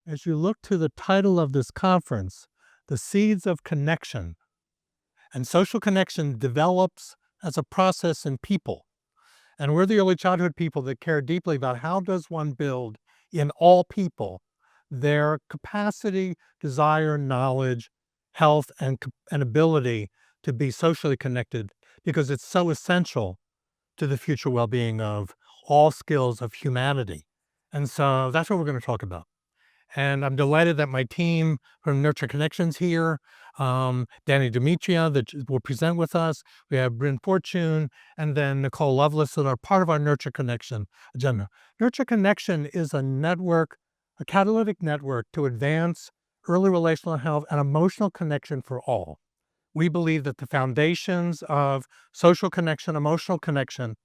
As you look to the title of this conference, The Seeds of Connection, and social connection develops as a process in people. And we're the early childhood people that care deeply about how does one build in all people their capacity, desire, knowledge, health, and ability to be socially connected, because it's so essential to the future well-being of all skills of humanity. And so that's what we're going to talk about. And I'm delighted that my team from Nurture Connections here, Danny Demetria, that will present with us. We have Bryn Fortune, and then Nicole Lovelace that are part of our Nurture Connection agenda. Nurture Connection is a network, a catalytic network to advance early relational health and emotional connection for all. We believe that the foundations of social connection, emotional connection,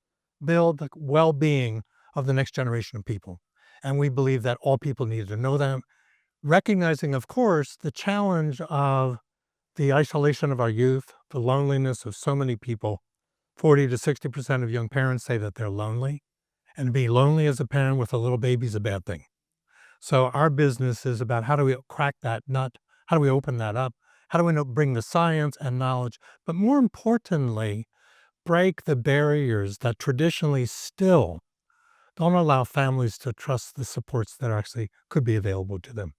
build the well-being of the next generation of people. And we believe that all people need to know them, recognizing, of course, the challenge of the isolation of our youth, the loneliness of so many people. 40 to 60% of young parents say that they're lonely, and to be lonely as a parent with a little baby is a bad thing. So our business is about how do we crack that nut? How do we open that up? How do we bring the science and knowledge? But more importantly, break the barriers that traditionally still don't allow families to trust the supports that actually could be available to them.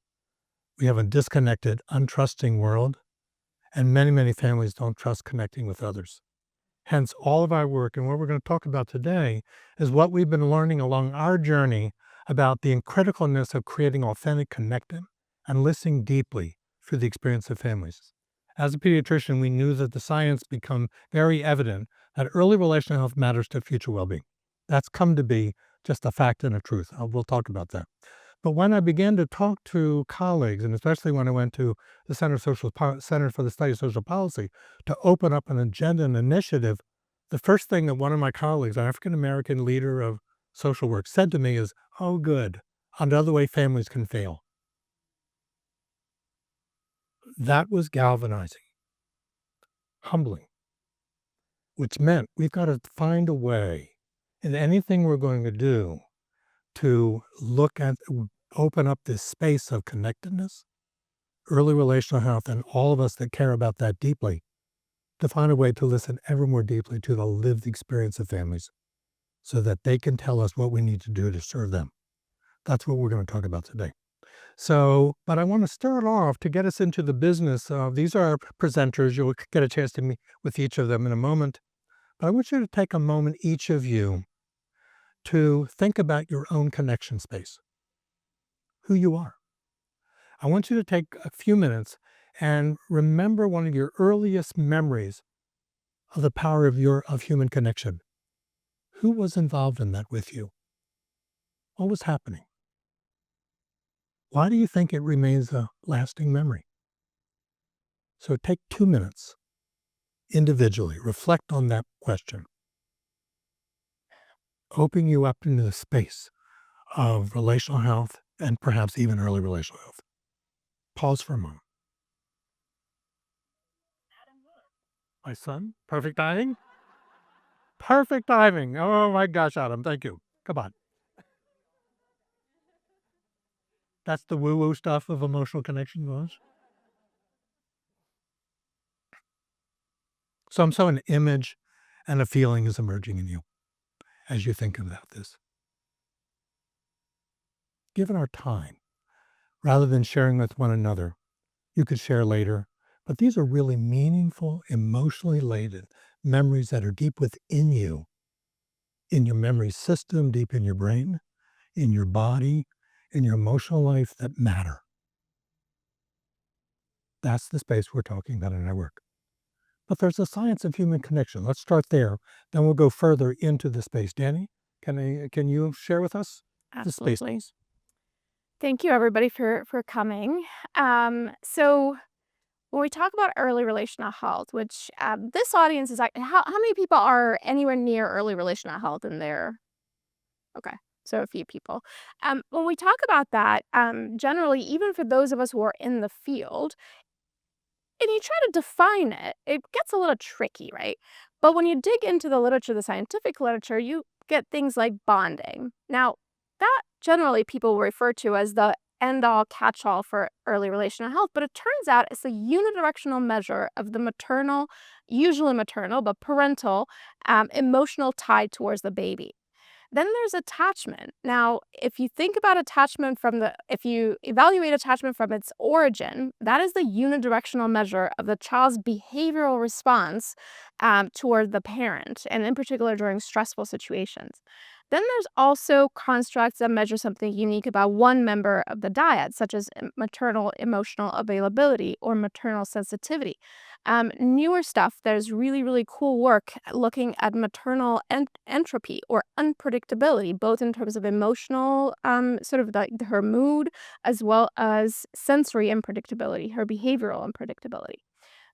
We have a disconnected, untrusting world, and many, many families don't trust connecting with others. Hence, all of our work and what we're going to talk about today is what we've been learning along our journey about the criticalness of creating authentic connection and listening deeply for the experience of families. As a pediatrician, we knew that the science become very evident that early relational health matters to future well-being. That's come to be just a fact and a truth. We'll talk about that. But when I began to talk to colleagues, and especially when I went to the Center for the Study of Social Policy to open up an agenda and initiative, the first thing that one of my colleagues, an African-American leader of social work, said to me is, "Oh, good, another way families can fail." That was galvanizing, humbling, which meant we've got to find a way in anything we're going to do to look at, open up this space of connectedness, early relational health, and all of us that care about that deeply, to find a way to listen ever more deeply to the lived experience of families so that they can tell us what we need to do to serve them. That's what we're going to talk about today. So, but I want to start off to get us into the business of, these are our presenters. You'll get a chance to meet with each of them in a moment. But I want you to take a moment, each of you, to think about your own connection space, who you are. I want you to take a few minutes and remember one of your earliest memories of the power of human connection. Who was involved in that with you? What was happening? Why do you think it remains a lasting memory? So take 2 minutes individually, reflect on that question, opening you up into the space of relational health and perhaps even early relational health. Pause for a moment. My son, perfect timing? Perfect timing. Oh my gosh, Adam, thank you. Come on. That's the woo-woo stuff of emotional connection was. So an image and a feeling is emerging in you as you think about this. Given our time, rather than sharing with one another, you could share later, but these are really meaningful, emotionally laden memories that are deep within you, in your memory system, deep in your brain, in your body, in your emotional life that matter. That's the space we're talking about in our work. But there's a science of human connection. Let's start there. Then we'll go further into the space. Danny, can you share with us the space, Absolutely. please? Thank you, everybody, for coming. So when we talk about early relational health, which this audience is like, how many people are anywhere near early relational health in there? Okay, so a few people. When we talk about that, generally, even for those of us who are in the field, and you try to define it, it gets a little tricky, right? But when you dig into the literature, the scientific literature, you get things like bonding. Now, that generally people refer to as the end-all catch-all for early relational health, but it turns out it's a unidirectional measure of the maternal, usually maternal, but parental, emotional tie towards the baby. Then there's attachment. Now, if you think about attachment if you evaluate attachment from its origin, that is the unidirectional measure of the child's behavioral response toward the parent, and in particular during stressful situations. Then there's also constructs that measure something unique about one member of the dyad, such as maternal emotional availability or maternal sensitivity. Newer stuff, there's really, really cool work looking at maternal entropy or unpredictability, both in terms of emotional, sort of like her mood, as well as sensory unpredictability, her behavioral unpredictability.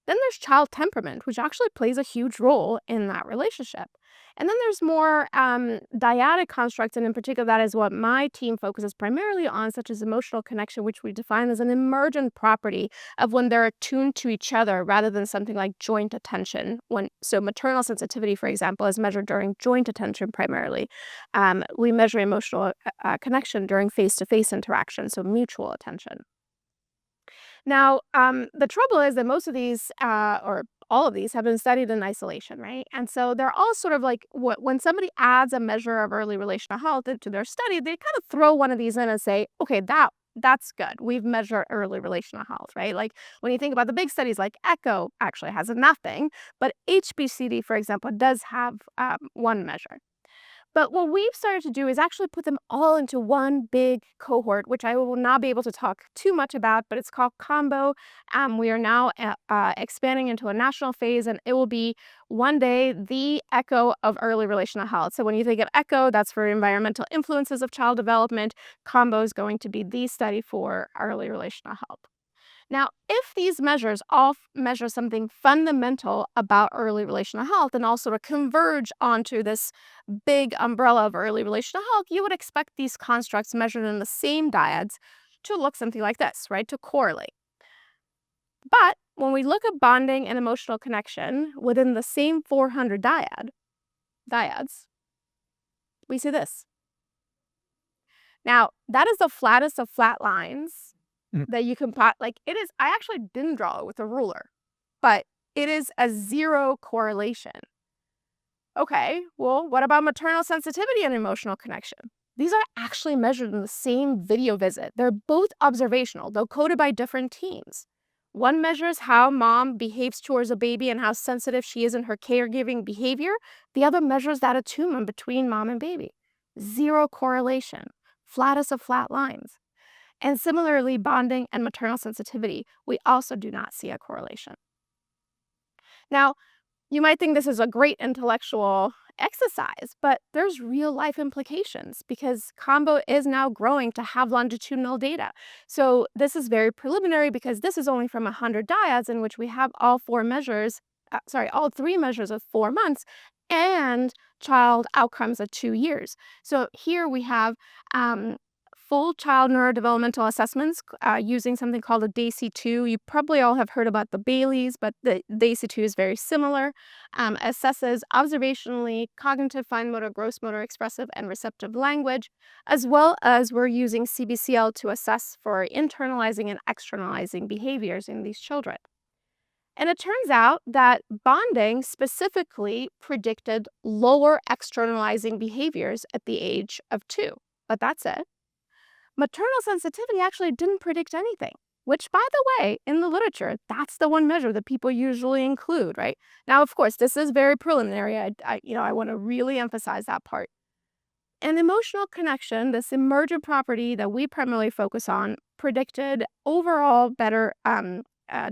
Then there's child temperament, which actually plays a huge role in that relationship. And then there's more dyadic constructs, and in particular, that is what my team focuses primarily on, such as emotional connection, which we define as an emergent property of when they're attuned to each other rather than something like joint attention. So maternal sensitivity, for example, is measured during joint attention primarily. We measure emotional connection during face-to-face interaction, so mutual attention. Now, the trouble is that most of these, or all of these, have been studied in isolation, right? And so they're all sort of like when somebody adds a measure of early relational health into their study, they kind of throw one of these in and say, okay, that's good. We've measured early relational health, right? Like when you think about the big studies, like ECHO actually has nothing, but HBCD, for example, does have one measure. But what we've started to do is actually put them all into one big cohort, which I will not be able to talk too much about, but it's called Combo. We are now expanding into a national phase, and it will be one day the echo of early relational health. So when you think of echo, that's for environmental influences of child development. Combo is going to be the study for early relational health. Now, if these measures all measure something fundamental about early relational health and all sort of converge onto this big umbrella of early relational health, you would expect these constructs measured in the same dyads to look something like this, right? To correlate. But when we look at bonding and emotional connection within the same 400 dyads, we see this. Now, that is the flattest of flat lines Mm. that you can plot. Like it is, I actually didn't draw it with a ruler, but it is a zero correlation. Okay, well, what about maternal sensitivity and emotional connection? These are actually measured in the same video visit. They're both observational, though coded by different teams. One measures how mom behaves towards a baby and how sensitive she is in her caregiving behavior. The other measures that attunement between mom and baby. Zero correlation, flattest of flat lines. And similarly, bonding and maternal sensitivity, we also do not see a correlation. Now, you might think this is a great intellectual exercise, but there's real life implications because Combo is now growing to have longitudinal data. So this is very preliminary because this is only from 100 dyads in which we have all all three measures of 4 months and child outcomes at 2 years. So here we have full child neurodevelopmental assessments using something called a DAISY-2. You probably all have heard about the Baileys, but the DAISY-2 is very similar. Assesses observationally cognitive, fine motor, gross motor, expressive, and receptive language, as well as we're using CBCL to assess for internalizing and externalizing behaviors in these children. And it turns out that bonding specifically predicted lower externalizing behaviors at the age of 2. But that's it. Maternal sensitivity actually didn't predict anything, which, by the way, in the literature, that's the one measure that people usually include, right? Now, of course, this is very preliminary. I want to really emphasize that part. And emotional connection, this emergent property that we primarily focus on, predicted overall better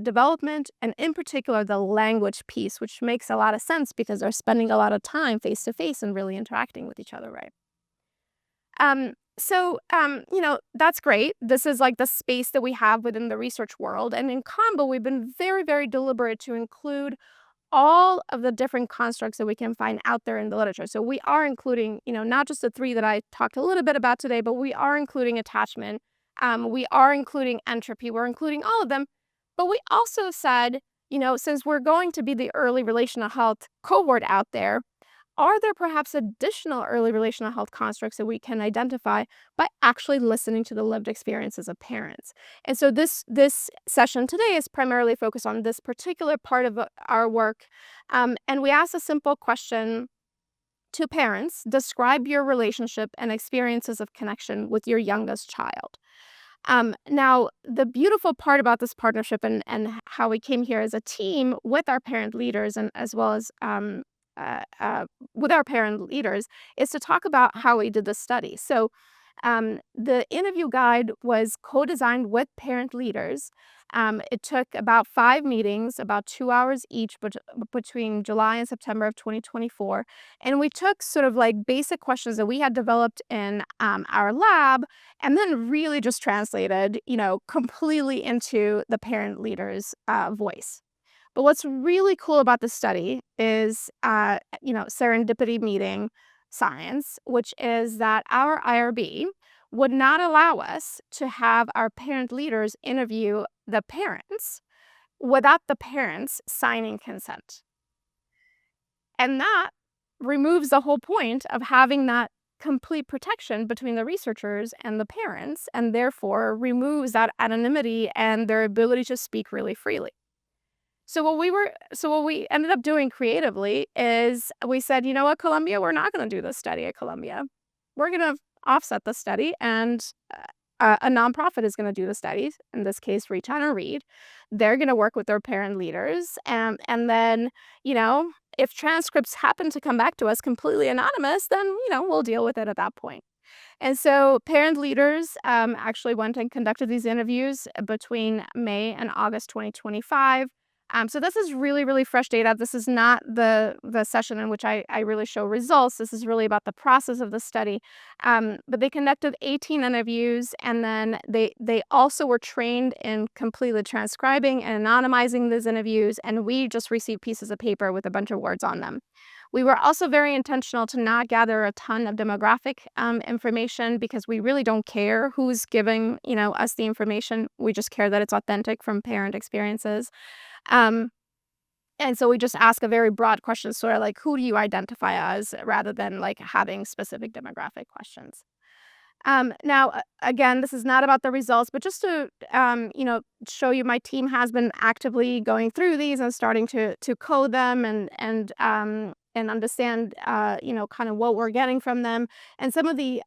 development, and in particular, the language piece, which makes a lot of sense because they're spending a lot of time face to face and really interacting with each other, right? That's great. This is like the space that we have within the research world. And in Combo, we've been very, very deliberate to include all of the different constructs that we can find out there in the literature. So we are including, not just the 3 that I talked a little bit about today, but we are including attachment. We are including entropy. We're including all of them. But we also said, since we're going to be the early relational health cohort out there, are there perhaps additional early relational health constructs that we can identify by actually listening to the lived experiences of parents? And so this session today is primarily focused on this particular part of our work, and we ask a simple question to parents: describe your relationship and experiences of connection with your youngest child. Now, the beautiful part about this partnership and how we came here as a team with our parent leaders and as well as uh, uh, with our parent leaders is to talk about how we did the study. So, the interview guide was co-designed with parent leaders. It took about 5 meetings, about 2 hours each, between July and September of 2024. And we took sort of like basic questions that we had developed in our lab and then really just translated, completely into the parent leader's voice. But what's really cool about this study is, serendipity meeting science, which is that our IRB would not allow us to have our parent leaders interview the parents without the parents signing consent. And that removes the whole point of having that complete protection between the researchers and the parents, and therefore removes that anonymity and their ability to speak really freely. So what we ended up doing creatively is we said, "You know what, Columbia, we're not gonna do this study at Columbia. We're gonna offset the study, and a nonprofit is gonna do the studies, in this case, Reach Out and Read. They're gonna work with their parent leaders, and then, if transcripts happen to come back to us completely anonymous, then, we'll deal with it at that point." And so parent leaders actually went and conducted these interviews between May and August 2025. So this is really, really fresh data. This is not the session in which I really show results. This is really about the process of the study. But they conducted 18 interviews, and then they also were trained in completely transcribing and anonymizing these interviews, and we just received pieces of paper with a bunch of words on them. We were also very intentional to not gather a ton of demographic information because we really don't care who's giving, us the information. We just care that it's authentic from parent experiences. Um, and so we just ask a very broad question, sort of like, who do you identify as, rather than like having specific demographic questions. Now, again, this is not about the results, but just to, show you my team has been actively going through these and starting to code them and understand, kind of what we're getting from them. And some of the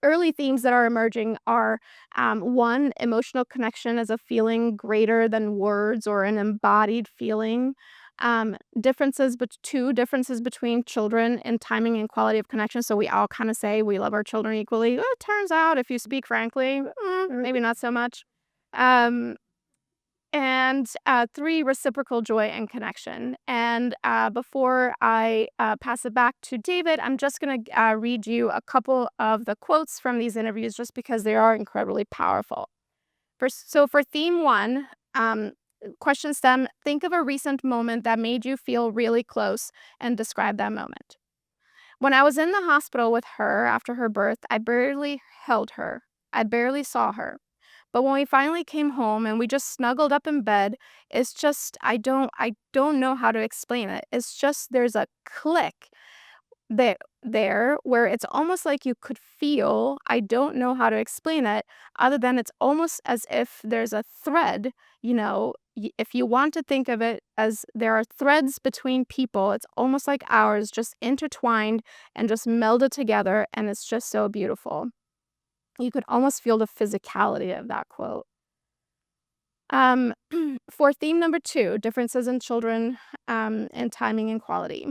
early themes that are emerging are, one, emotional connection as a feeling greater than words or an embodied feeling. Two, differences between children in timing and quality of connection. So we all kind of say we love our children equally. Well, it turns out, if you speak frankly, maybe not so much. Um, and three, reciprocal joy and connection. And before I pass it back to David, I'm just going to read you a couple of the quotes from these interviews just because they are incredibly powerful. For theme one, question stem: think of a recent moment that made you feel really close and describe that moment. When I was in the hospital with her after her birth, I barely held her. I barely saw her. But when we finally came home and we just snuggled up in bed, it's just I don't know how to explain it. It's just there's a click there where it's almost like you could feel. I don't know how to explain it other than it's almost as if there's a thread, if you want to think of it as there are threads between people, it's almost like ours just intertwined and just melded together, and it's just so beautiful. You could almost feel the physicality of that quote. Um, for theme number two, differences in children, and timing and quality.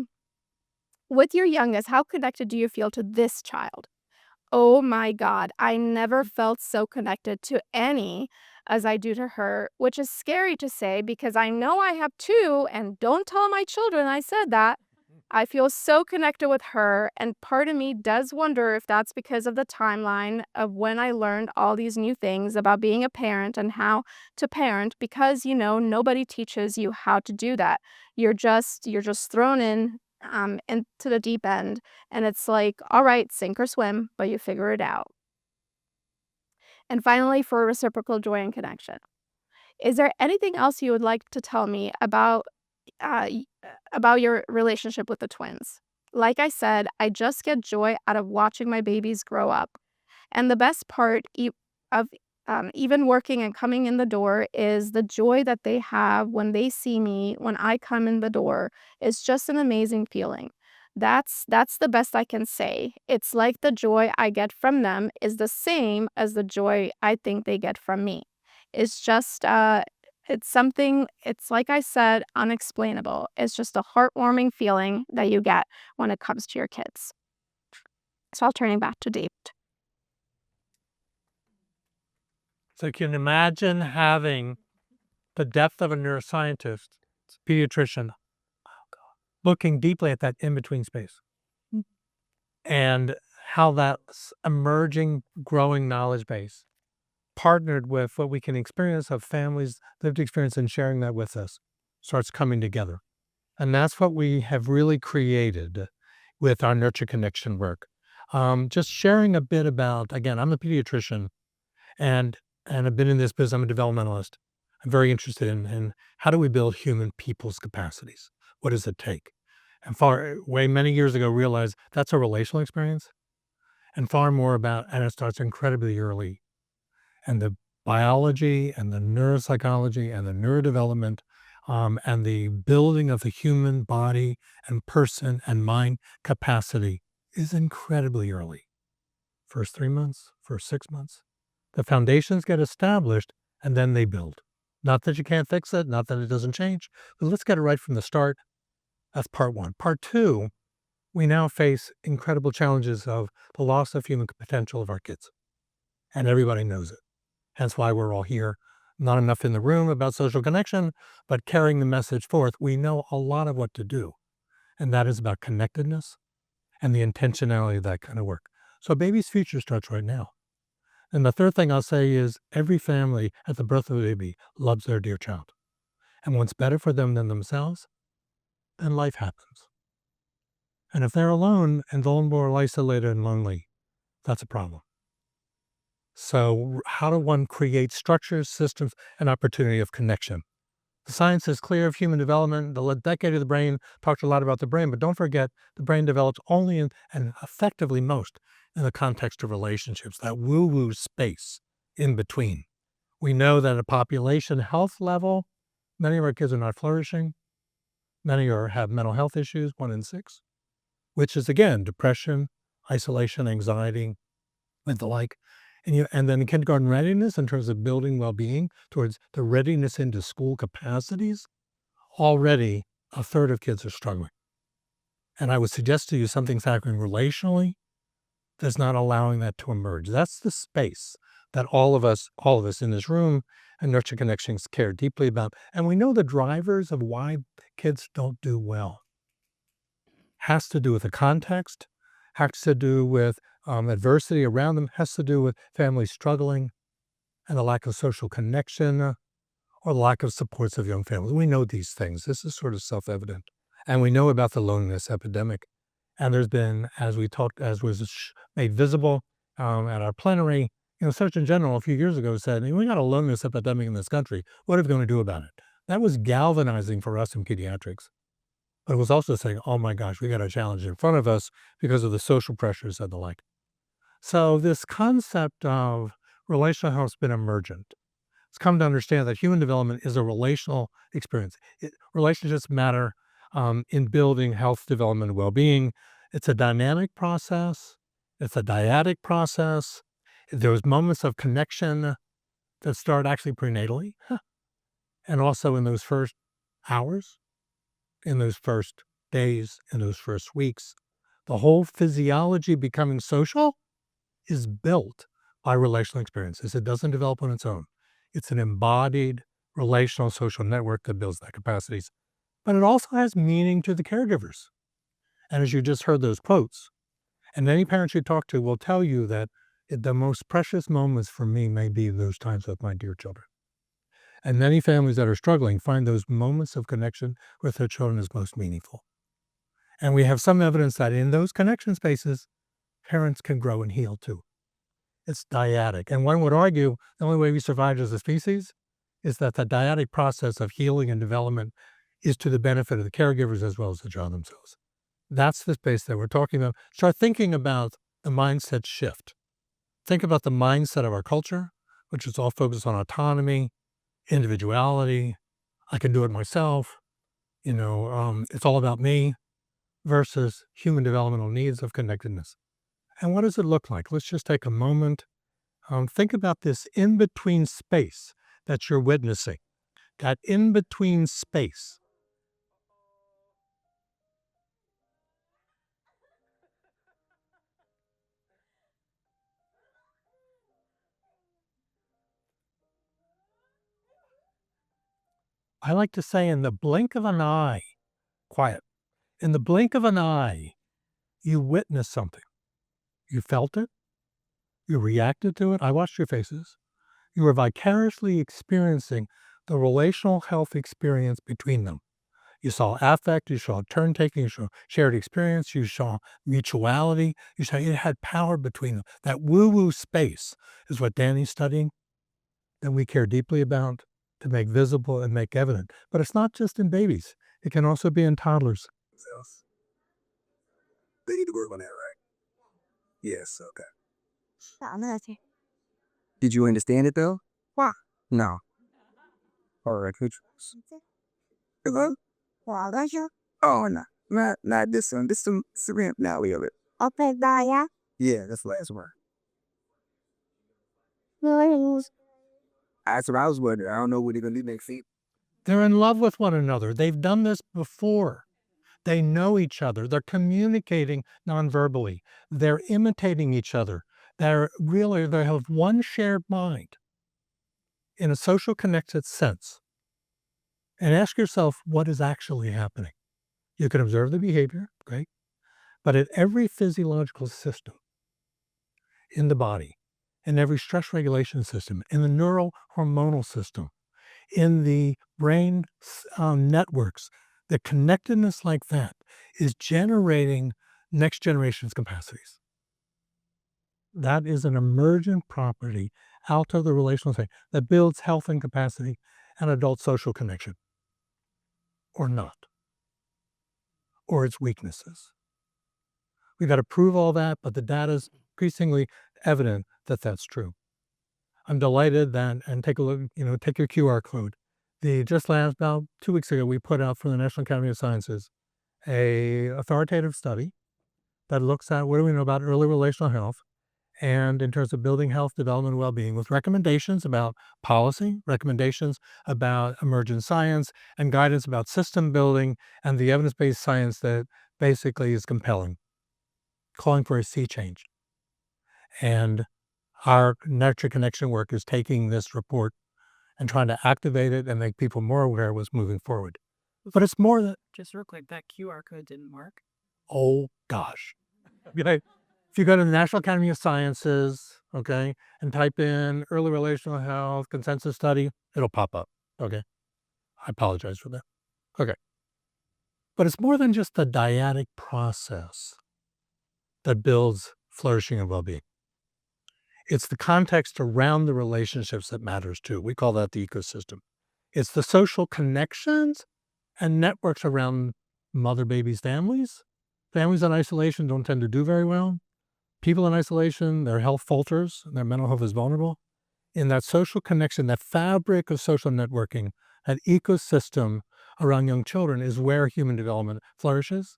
With your youngest, how connected do you feel to this child? Oh my God, I never felt so connected to any as I do to her, which is scary to say because I know I have two, and don't tell my children I said that. I feel so connected with her, and part of me does wonder if that's because of the timeline of when I learned all these new things about being a parent and how to parent, because nobody teaches you how to do that. You're just thrown into the deep end, and it's like, all right, sink or swim, but you figure it out. And finally, for reciprocal joy and connection. Is there anything else you would like to tell me about about your relationship with the twins. Like I said, I just get joy out of watching my babies grow up. And the best part of even working and coming in the door is the joy that they have when they see me, when I come in the door. It's just an amazing feeling. That's the best I can say. It's like the joy I get from them is the same as the joy I think they get from me. It's just it's something, it's like I said, unexplainable. It's just a heartwarming feeling that you get when it comes to your kids. So I'll turn it back to David. So you can imagine having the depth of a neuroscientist, pediatrician, looking deeply at that in-between space and how that emerging, growing knowledge base partnered with what we can experience of families' lived experience and sharing that with us starts coming together. And that's what we have really created with our nurture connection work. Just sharing a bit about, again, I'm a pediatrician and I've been in this business. I'm a developmentalist. I'm very interested in how do we build human people's capacities? What does it take? And far way many years ago realized that's a relational experience and far more about, and it starts incredibly early. And the biology and the neuropsychology and the neurodevelopment and the building of the human body and person and mind capacity is incredibly early. First 3 months, first 6 months. The foundations get established and then they build. Not that you can't fix it, not that it doesn't change, but let's get it right from the start. That's part one. Part two, we now face incredible challenges of the loss of human potential of our kids. And everybody knows it. Hence why we're all here. Not enough in the room about social connection, but carrying the message forth. We know a lot of what to do. And that is about connectedness and the intentionality of that kind of work. So baby's future starts right now. And the third thing I'll say is every family at the birth of a baby loves their dear child and wants better for them than themselves, then life happens. And if they're alone and vulnerable or isolated and lonely, that's a problem. So how do one create structures, systems, and opportunity of connection? The science is clear of human development. The decade of the brain talked a lot about the brain, but don't forget the brain develops only in, and effectively most in the context of relationships, that woo-woo space in between. We know that at a population health level, many of our kids are not flourishing. Many have mental health issues, 1 in 6, which is again, depression, isolation, anxiety, and the like. And then kindergarten readiness in terms of building well-being towards the readiness into school capacities, already a third of kids are struggling. And I would suggest to you something's happening relationally that's not allowing that to emerge. That's the space that all of us in this room and Nurture Connections care deeply about. And we know the drivers of why kids don't do well. Has to do with the context, has to do with adversity around them, has to do with families struggling and the lack of social connection or lack of supports of young families. We know these things. This is sort of self-evident. And we know about the loneliness epidemic. And there's been, as we talked, as was made visible at our plenary, Surgeon General a few years ago said, we got a loneliness epidemic in this country. What are we going to do about it? That was galvanizing for us in pediatrics. But it was also saying, oh my gosh, we got a challenge in front of us because of the social pressures and the like. So this concept of relational health has been emergent. It's come to understand that human development is a relational experience. Relationships matter in building health, development, and well-being. It's a dynamic process. It's a dyadic process. There's moments of connection that start actually prenatally and also in those first hours, in those first days, in those first weeks. The whole physiology becoming social is built by relational experiences. It doesn't develop on its own. It's an embodied relational social network that builds that capacities. But it also has meaning to the caregivers. And as you just heard those quotes, and any parents you talk to will tell you that the most precious moments for me may be those times with my dear children. And many families that are struggling find those moments of connection with their children as most meaningful. And we have some evidence that in those connection spaces, parents can grow and heal too. It's dyadic. And one would argue the only way we survived as a species is that the dyadic process of healing and development is to the benefit of the caregivers as well as the child themselves. That's the space that we're talking about. Start thinking about the mindset shift. Think about the mindset of our culture, which is all focused on autonomy, individuality. I can do it myself. It's all about me versus human developmental needs of connectedness. And what does it look like? Let's just take a moment. Think about this in between space that you're witnessing. That in between space. I like to say in the blink of an eye, quiet, in the blink of an eye, you witnessed something. You felt it. You reacted to it. I watched your faces. You were vicariously experiencing the relational health experience between them. You saw affect, you saw turn taking, you saw shared experience, you saw mutuality, you saw it had power between them. That woo woo space is what Danny's studying, that we care deeply about to make visible and make evident. But it's not just in babies, it can also be in toddlers. They need to work on that, right? Yes, okay. Did you understand it though? What? No. All right, could you? Hello? Oh, no. Not this one. This one, Saram, now we have it. Yeah, that's the last one. That's what I was wondering. I don't know what they're going to do next week. They're in love with one another. They've done this before. They know each other. They're communicating nonverbally. They're imitating each other. They have one shared mind in a social connected sense. And ask yourself what is actually happening. You can observe the behavior, great, but at every physiological system in the body, in every stress regulation system, in the neurohormonal system, in the brain networks, the connectedness like that is generating next generation's capacities. That is an emergent property out of the relational state that builds health and capacity and adult social connection, or not, or its weaknesses. We've got to prove all that, but the data is increasingly evident that that's true. I'm delighted that, and take a look, take your QR code. About 2 weeks ago, we put out from the National Academy of Sciences a authoritative study that looks at what do we know about early relational health and in terms of building health, development, and well-being, with recommendations about policy, recommendations about emergent science, and guidance about system building and the evidence-based science that basically is compelling, calling for a sea change. And our Nurture Connection work is taking this report and trying to activate it and make people more aware of what's moving forward. But it's more than Just real quick, that QR code didn't work. oh gosh. If you go to the National Academy of Sciences, okay, and type in early relational health consensus study, it'll pop up. Okay. I apologize for that. Okay. But it's more than just the dyadic process that builds flourishing and well-being. It's the context around the relationships that matters too. We call that the ecosystem. It's the social connections and networks around mother babies' families. Families in isolation don't tend to do very well. People in isolation, their health falters, their mental health is vulnerable. In that social connection, that fabric of social networking, that ecosystem around young children is where human development flourishes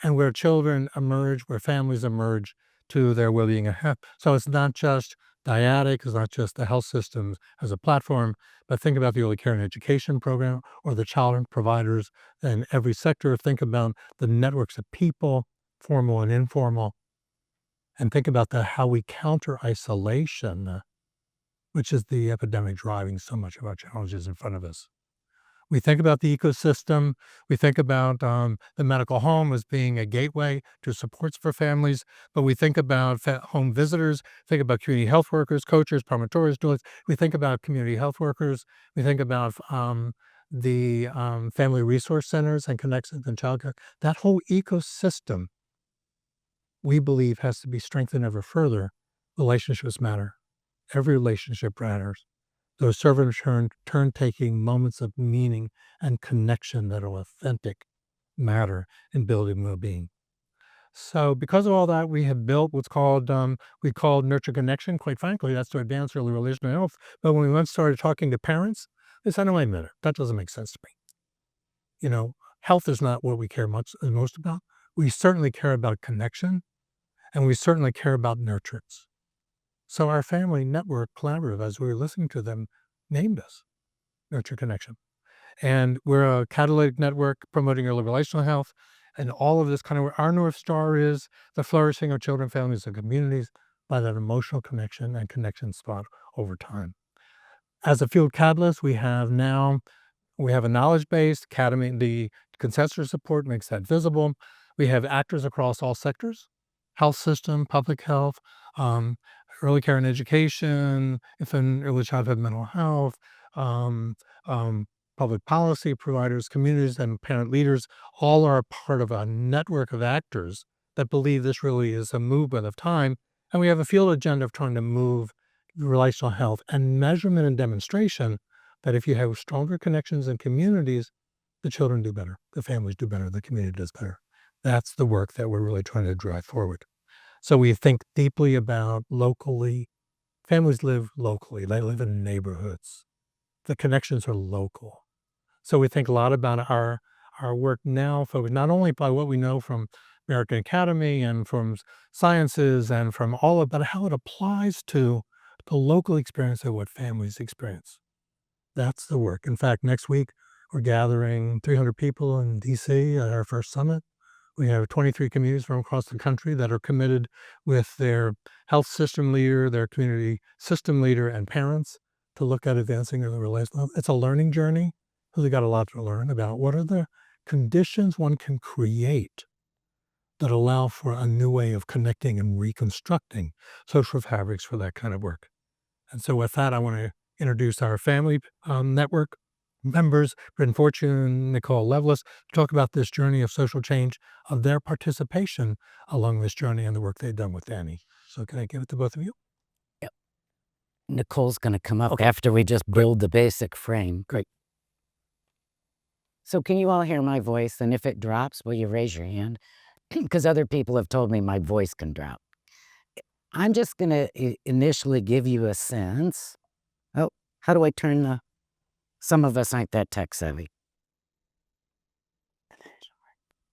and where children emerge, where families emerge to their well-being and health. So it's not just dyadic, it's not just the health systems as a platform, but think about the early care and education program or the child providers in every sector. Think about the networks of people, formal and informal, and think about how we counter isolation, which is the epidemic driving so much of our challenges in front of us. We think about the ecosystem. We think about the medical home as being a gateway to supports for families, but we think about home visitors, think about community health workers, coaches, promotorists, doulas. We think about community health workers. We think about the family resource centers and connections and childcare. That whole ecosystem, we believe, has to be strengthened ever further. Relationships matter. Every relationship matters. Those servant turn-taking moments of meaning and connection that are authentic matter in building well-being. So because of all that, we have built what's called, we call nurture connection. Quite frankly, that's to advance early relational health. But when we once started talking to parents, they said, no, wait a minute, that doesn't make sense to me. Health is not what we care most about. We certainly care about connection, and we certainly care about nurturance. So our family network collaborative, as we were listening to them, named us Nurture Connection. And we're a catalytic network promoting early relational health. And all of this kind of, our North Star is the flourishing of children, families, and communities by that emotional connection and connection spot over time. As a field catalyst, we have a knowledge-based academy. The consensus report makes that visible. We have actors across all sectors: health system, public health, um, early care and education, infant early childhood mental health, um, um, public policy providers, communities, and parent leaders. All are a part of a network of actors that believe this really is a movement of time. And we have a field agenda of trying to move relational health and measurement and demonstration that if you have stronger connections in communities, the children do better, the families do better, the community does better. That's the work that we're really trying to drive forward. So we think deeply about locally. Families live locally. They live in neighborhoods. The connections are local. So we think a lot about our work now, focused not only by what we know from American Academy and from sciences and from all of, but how it applies to the local experience of what families experience. That's the work. In fact, next week, we're gathering 300 people in DC at our first summit. We have 23 communities from across the country that are committed with their health system leader, their community system leader, and parents to look at advancing the relational. It's a learning journey because we got a lot to learn about what are the conditions one can create that allow for a new way of connecting and reconstructing social fabrics for that kind of work. And so with that, I want to introduce our family network members, Bryn Fortune and Nicole Levelis, to talk about this journey of social change, of their participation along this journey and the work they've done with Danny. So can I give it to both of you? Nicole's going to come up after we just build the basic frame. Great. So can you all hear my voice? And if it drops, will you raise your hand? Because other people have told me my voice can drop. I'm just going to initially give you a sense. Oh, how do I turn the... Some of us aren't that tech savvy.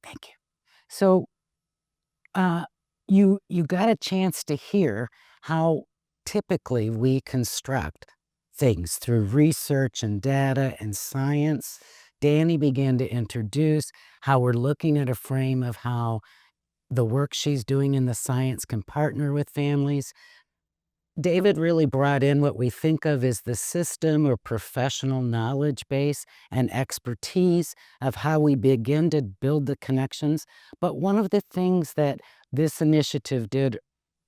Thank you. So you got a chance to hear how typically we construct things through research and data and science. Danny began to introduce how we're looking at a frame of how the work she's doing in the science can partner with families. David really brought in what we think of as the system or professional knowledge base and expertise of how we begin to build the connections. But one of the things that this initiative did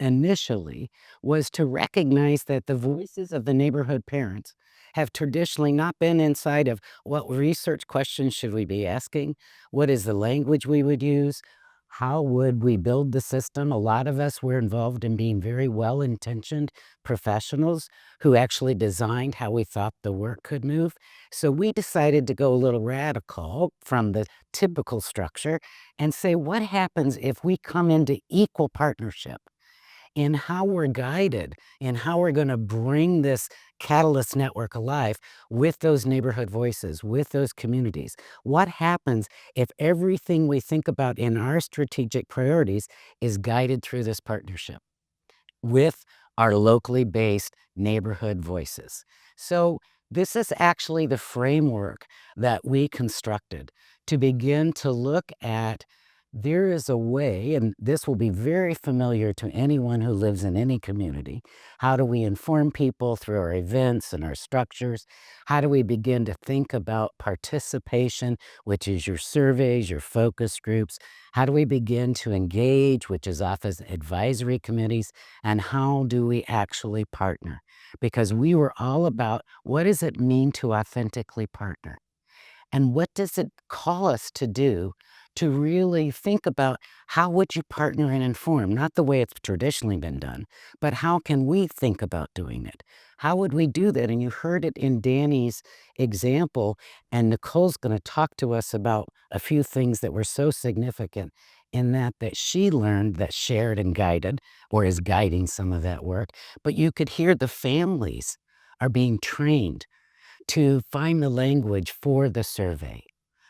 initially was to recognize that the voices of the neighborhood parents have traditionally not been inside of what research questions should we be asking, what is the language we would use, how would we build the system. A lot of us were involved in being very well-intentioned professionals who actually designed how we thought the work could move. So we decided to go a little radical from the typical structure and say, what happens if we come into equal partnership in how we're guided, in how we're going to bring this catalyst network alive with those neighborhood voices, with those communities? What happens if everything we think about in our strategic priorities is guided through this partnership with our locally based neighborhood voices? So this is actually the framework that we constructed to begin to look at. There is a way, and this will be very familiar to anyone who lives in any community. How do we inform people through our events and our structures? How do we begin to think about participation, which is your surveys, your focus groups? How do we begin to engage, which is often advisory committees? And how do we actually partner? Because we were all about, what does it mean to authentically partner? And what does it call us to do to really think about how would you partner and inform, not the way it's traditionally been done, but how can we think about doing it? How would we do that? And you heard it in Danny's example, and Nicole's going to talk to us about a few things that were so significant in that she learned, that shared and guided, or is guiding some of that work. But you could hear the families are being trained to find the language for the survey,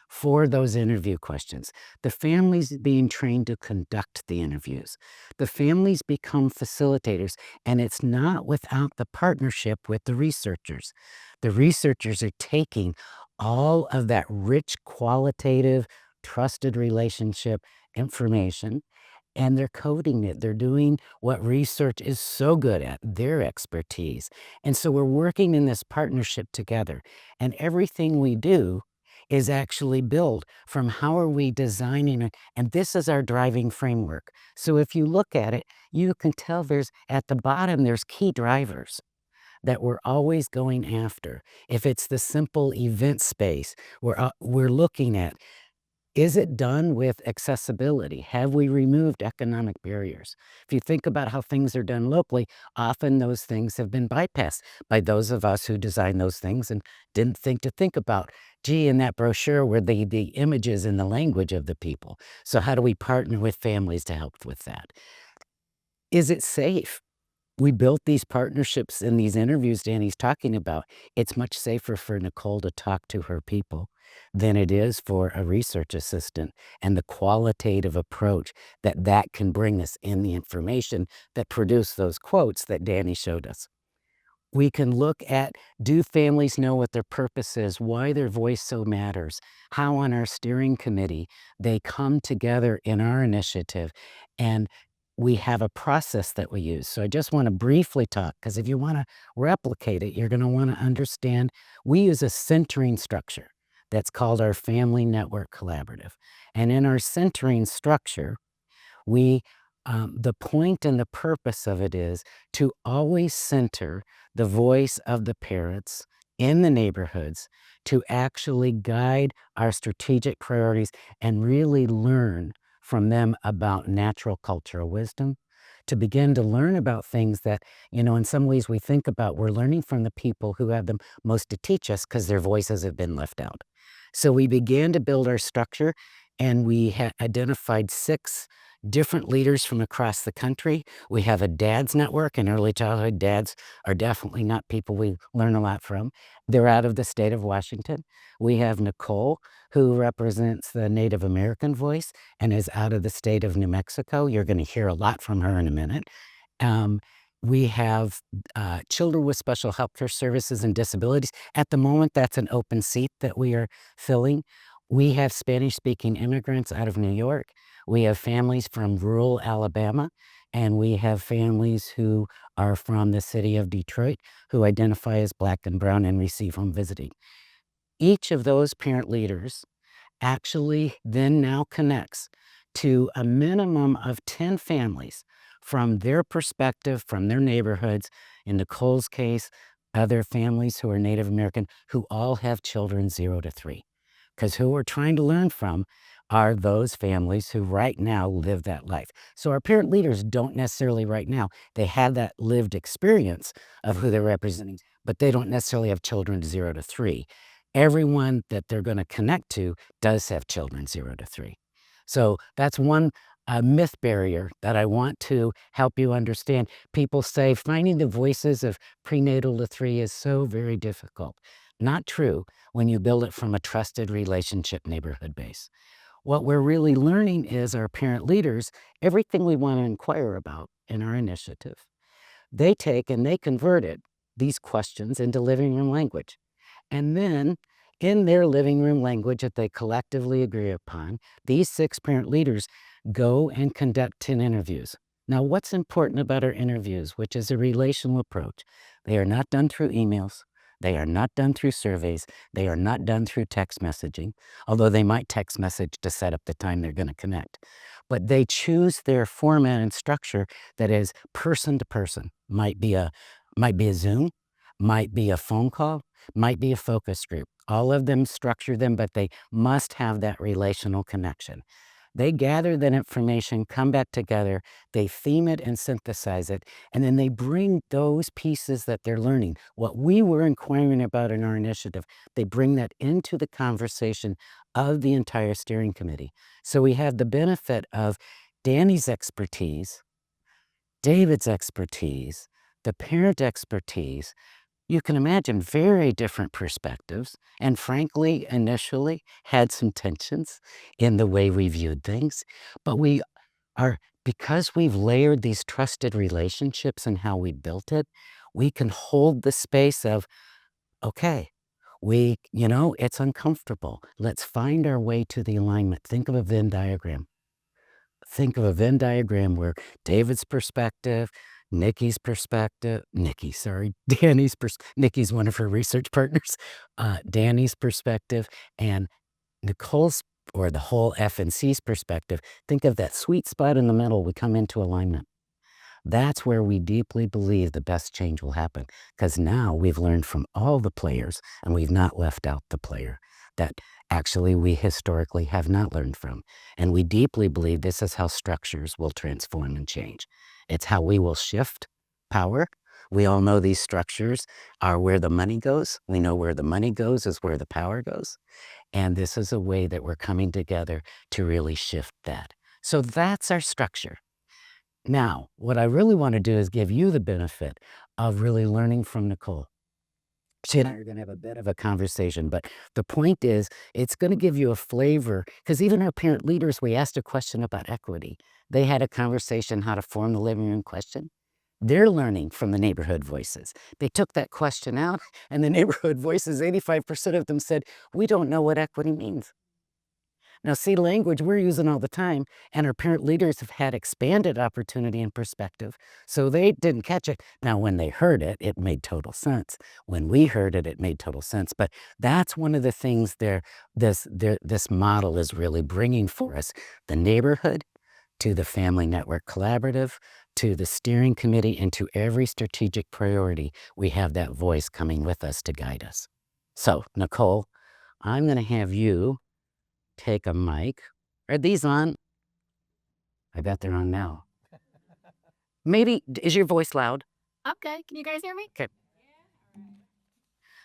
for those interview questions. The families being trained to conduct the interviews. The families become facilitators, and it's not without the partnership with the researchers. The researchers are taking all of that rich, qualitative, trusted relationship information, and they're coding it. They're doing what research is so good at, their expertise. And so we're working in this partnership together. And everything we do is actually built from how are we designing it. And this is our driving framework. So if you look at it, you can tell there's at the bottom, there's key drivers that we're always going after. If it's the simple event space, we're looking at, is it done with accessibility? Have we removed economic barriers? If you think about how things are done locally, often those things have been bypassed by those of us who designed those things and didn't think about, gee, in that brochure were the images and the language of the people. So how do we partner with families to help with that? Is it safe? We built these partnerships in these interviews Danny's talking about. It's much safer for Nicole to talk to her people than it is for a research assistant, and the qualitative approach that can bring us in the information that produced those quotes that Danny showed us. We can look at, do families know what their purpose is, why their voice so matters, how on our steering committee they come together in our initiative, and we have a process that we use. So I just want to briefly talk, because if you want to replicate it, you're going to want to understand we use a centering structure that's called our Family Network Collaborative. And in our centering structure, we the point and the purpose of it is to always center the voice of the parents in the neighborhoods to actually guide our strategic priorities and really learn from them about natural cultural wisdom, to begin to learn about things that, in some ways we think about, we're learning from the people who have the most to teach us because their voices have been left out. So we began to build our structure, and we identified 6 different leaders from across the country. We have a dads network, and early childhood dads are definitely not people we learn a lot from. They're out of the state of Washington. We have Nicole, who represents the Native American voice and is out of the state of New Mexico. You're going to hear a lot from her in a minute. Um, we have children with special healthcare services and disabilities. At the moment, that's an open seat that we are filling. We have Spanish-speaking immigrants out of New York. We have families from rural Alabama, and we have families who are from the city of Detroit who identify as Black and brown and receive home visiting. Each of those parent leaders actually then now connects to a minimum of 10 families from their perspective, from their neighborhoods. In Nicole's case, other families who are Native American who all have children 0 to 3. Because who we're trying to learn from are those families who right now live that life. So our parent leaders don't necessarily right now, they have that lived experience of who they're representing, but they don't necessarily have children 0 to 3. Everyone that they're going to connect to does have children 0 to 3. So that's one myth barrier that I want to help you understand. People say finding the voices of prenatal to 3 is so very difficult. Not true when you build it from a trusted relationship neighborhood base. What we're really learning is our parent leaders, everything we want to inquire about in our initiative, they take and they convert it, these questions, into living room language. And then in their living room language that they collectively agree upon, these 6 parent leaders go and conduct 10 interviews. Now, what's important about our interviews, which is a relational approach, they are not done through emails. They are not done through surveys. They are not done through text messaging, although they might text message to set up the time they're going to connect. But they choose their format and structure that is person to person. Might be a Zoom, might be a phone call, might be a focus group. All of them structure them, but they must have that relational connection. They gather that information, come back together, they theme it and synthesize it, and then they bring those pieces that they're learning, what we were inquiring about in our initiative, they bring that into the conversation of the entire steering committee. So we have the benefit of Danny's expertise, David's expertise, the parent expertise. You can imagine very different perspectives, and frankly, initially had some tensions in the way we viewed things. But we are, because we've layered these trusted relationships and how we built it, we can hold the space of, okay, it's uncomfortable. Let's find our way to the alignment. Think of a Venn diagram. Think of a Venn diagram where David's perspective, Nikki's perspective, Nikki's one of her research partners, Danny's perspective, and Nicole's, or the whole FNC's perspective. Think of that sweet spot in the middle. We come into alignment. That's where we deeply believe the best change will happen, because now we've learned from all the players and we've not left out the player that actually we historically have not learned from. And we deeply believe this is how structures will transform and change. It's how we will shift power. We all know these structures are where the money goes. We know where the money goes is where the power goes. And this is a way that we're coming together to really shift that. So that's our structure. Now, what I really want to do is give you the benefit of really learning from Nicole. She and I are going to have a bit of a conversation, but the point is, it's going to give you a flavor, because even our parent leaders, we asked a question about equity. They had a conversation how to form the living room question. They're learning from the neighborhood voices. They took that question out, and the neighborhood voices, 85% of them said, we don't know what equity means. Now, see, language we're using all the time, and our parent leaders have had expanded opportunity and perspective, so they didn't catch it. Now, when they heard it, it made total sense. When we heard it, it made total sense. But that's one of the things this model is really bringing for us: the neighborhood, to the Family Network Collaborative, to the steering committee, and to every strategic priority. We have that voice coming with us to guide us. So, Nicole, I'm going to have you take a mic. Are these on? I bet they're on now. Maybe, is your voice loud? Okay, can you guys hear me? Okay.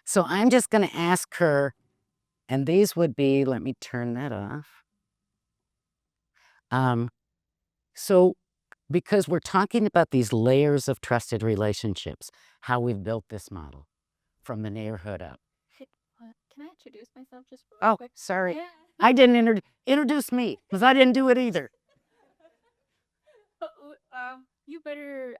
So I'm just going to ask her, and these would be, let me turn that off. So because we're talking about these layers of trusted relationships, how we've built this model from the neighborhood up. Can I introduce myself just real quick? Sorry. Yeah. I didn't introduce me, because I didn't do it either. You better.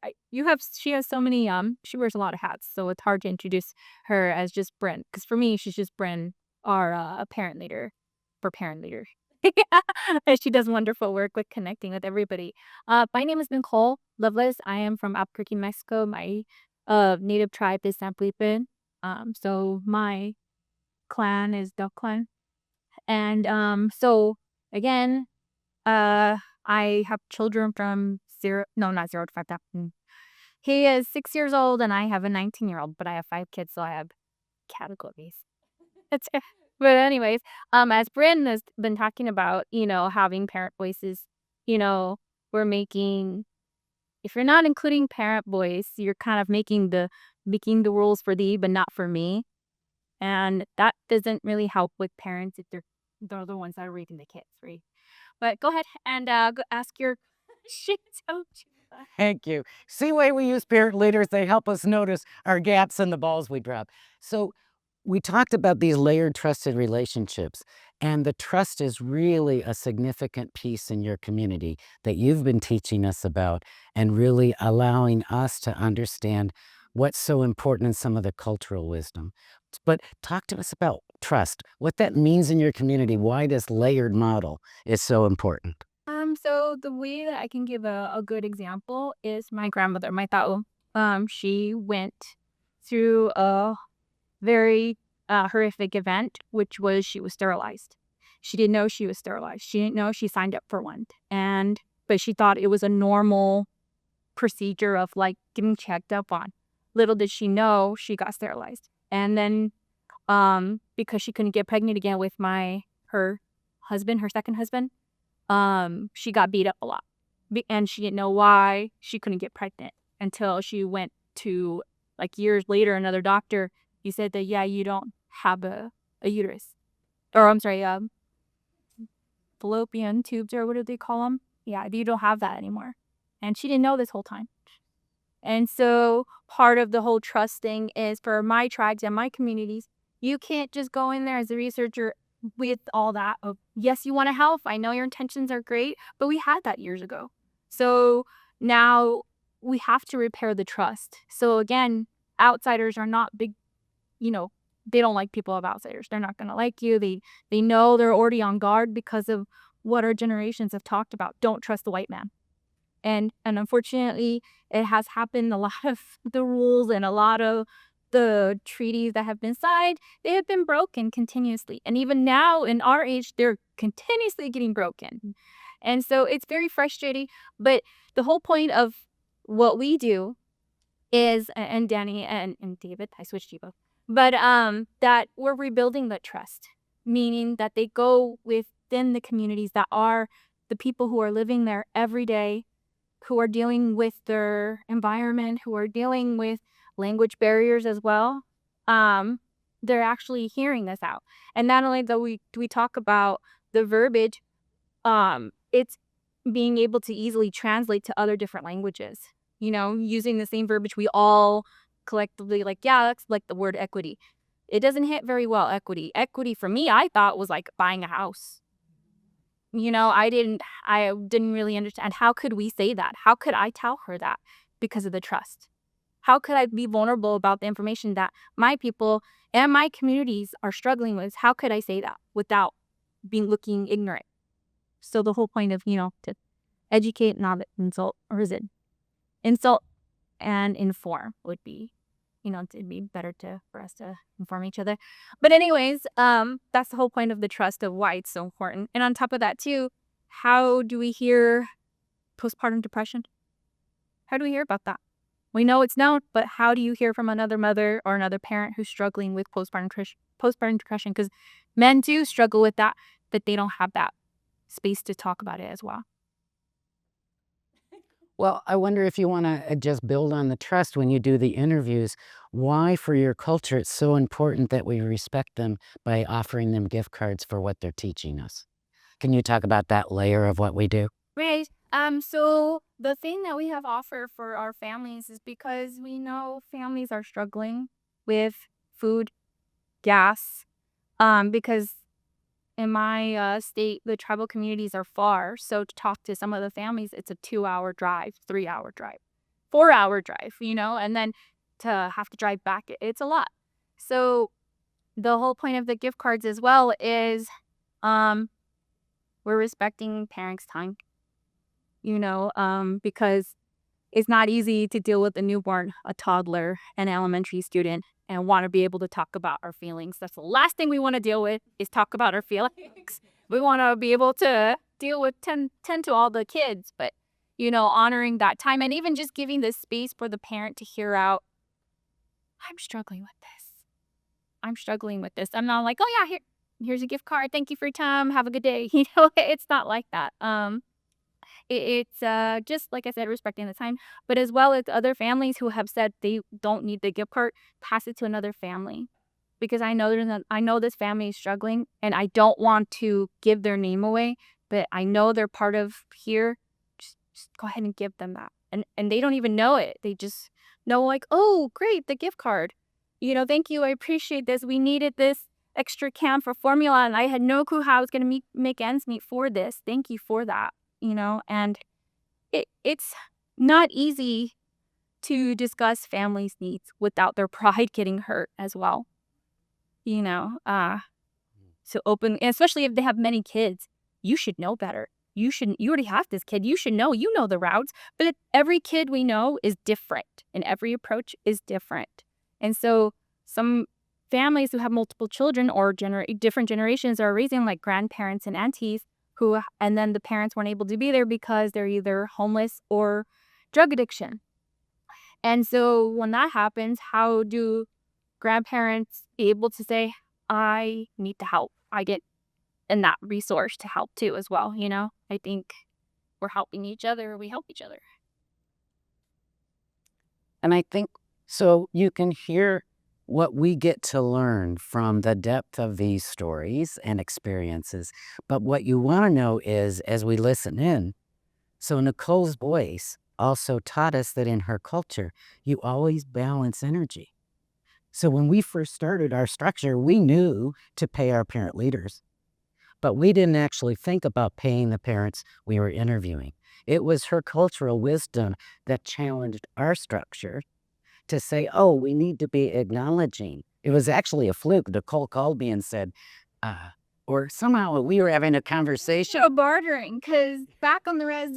She has so many. She wears a lot of hats, so it's hard to introduce her as just Bryn. Because for me, she's just Bryn, our parent leader, for parent leader. And she does wonderful work with connecting with everybody. My name is Nicole Loveless. I am from Albuquerque, Mexico. My native tribe is Samplipen. So my clan is Duck Clan. And so again, I have children from not 0 to 5. He is 6 years old and I have a 19-year-old, but I have 5 kids, so I have categories. That's it. But anyways, as Bryn has been talking about, having parent voices, we're making, if you're not including parent voice, you're kind of making the rules for thee, but not for me. And that doesn't really help with parents if they're the ones that are raising the kids, right? But go ahead and go ask your shit. Thank you. See, why we use parent leaders, they help us notice our gaps and the balls we drop. So we talked about these layered trusted relationships, and the trust is really a significant piece in your community that you've been teaching us about, and really allowing us to understand what's so important in some of the cultural wisdom. But talk to us about trust, what that means in your community, why this layered model is so important. So the way that I can give a good example is my grandmother, my tao. She went through a very horrific event, which was she was sterilized. She didn't know she was sterilized. She didn't know she signed up for one. But she thought it was a normal procedure of like getting checked up on. little did she know she got sterilized. And then because she couldn't get pregnant again with her husband, her second husband, she got beat up a lot. And she didn't know why she couldn't get pregnant until she went to, like, years later, another doctor. He said that, yeah, you don't have a uterus. Or, I'm sorry, fallopian tubes, or what do they call them? Yeah, you don't have that anymore. And she didn't know this whole time. And so part of the whole trust thing is, for my tribes and my communities, you can't just go in there as a researcher with all that of, yes, you want to help. I know your intentions are great, but we had that years ago. So now we have to repair the trust. So again, outsiders are not big, they don't like people of outsiders. They're not going to like you. They know they're already on guard because of what our generations have talked about. Don't trust the white man. And unfortunately, it has happened. A lot of the rules and a lot of the treaties that have been signed, they have been broken continuously. And even now in our age, they're continuously getting broken. And so it's very frustrating. But the whole point of what we do is, and Danny and David, I switched you both, but that we're rebuilding the trust, meaning that they go within the communities that are the people who are living there every day, who are dealing with their environment, who are dealing with language barriers as well. They're actually hearing this out. And not only do we talk about the verbiage, it's being able to easily translate to other different languages, using the same verbiage we all collectively like, yeah, that's like the word equity. It doesn't hit very well, equity. Equity for me, I thought was like buying a house. I didn't really understand. How could we say that? How could I tell her that? Because of the trust. How could I be vulnerable about the information that my people and my communities are struggling with? How could I say that without looking ignorant? So the whole point of, to educate, not insult, or is it insult and inform would be, it'd be better for us to inform each other. But anyways, that's the whole point of the trust, of why it's so important. And on top of that too, how do we hear postpartum depression? How do we hear about that? We know it's known, but how do you hear from another mother or another parent who's struggling with postpartum depression? Because men too struggle with that, but they don't have that space to talk about it as well. Well, I wonder if you want to just build on the trust when you do the interviews. Why, for your culture, it's so important that we respect them by offering them gift cards for what they're teaching us. Can you talk about that layer of what we do? Right. So the thing that we have offered for our families is because we know families are struggling with food, gas, because in my state, the tribal communities are far. So to talk to some of the families, it's a 2-hour drive, 3-hour drive, 4-hour drive, and then to have to drive back, it's a lot. So the whole point of the gift cards as well is we're respecting parents' time, because it's not easy to deal with a newborn, a toddler, an elementary student, and want to be able to talk about our feelings. That's the last thing we want to deal with, is talk about our feelings. We want to be able to deal with tend to all the kids, but, honoring that time, and even just giving the space for the parent to hear out, I'm struggling with this. I'm struggling with this. I'm not like, oh yeah, here's a gift card. Thank you for your time. Have a good day. It's not like that. It's just, like I said, respecting the time, but as well as other families who have said they don't need the gift card, pass it to another family, because I know this family is struggling, and I don't want to give their name away, but I know they're part of here. Just go ahead and give them that, and they don't even know it. They just know, like, oh, great, the gift card. Thank you. I appreciate this. We needed this extra can for formula, and I had no clue how I was going to make ends meet for this. Thank you for that. And it's not easy to discuss families' needs without their pride getting hurt as well. So open, especially if they have many kids, you should know better. You already have this kid. You should know, the routes, but every kid we know is different, and every approach is different. And so some families who have multiple children or different generations are raising like grandparents and aunties and then the parents weren't able to be there because they're either homeless or drug addiction. And so when that happens, how do grandparents be able to say, I need to help? I get in that resource to help too as well, you know? I think we're helping each other, we help each other. And I think so you can hear what we get to learn from the depth of these stories and experiences. But what you want to know is, as we listen in, so Nicole's voice also taught us that in her culture, you always balance energy. So when we first started our structure, we knew to pay our parent leaders, but we didn't actually think about paying the parents we were interviewing. It was her cultural wisdom that challenged our structure to say, oh, we need to be acknowledging. It was actually a fluke. Nicole called me and said, or somehow we were having a conversation. So bartering, because back on the res,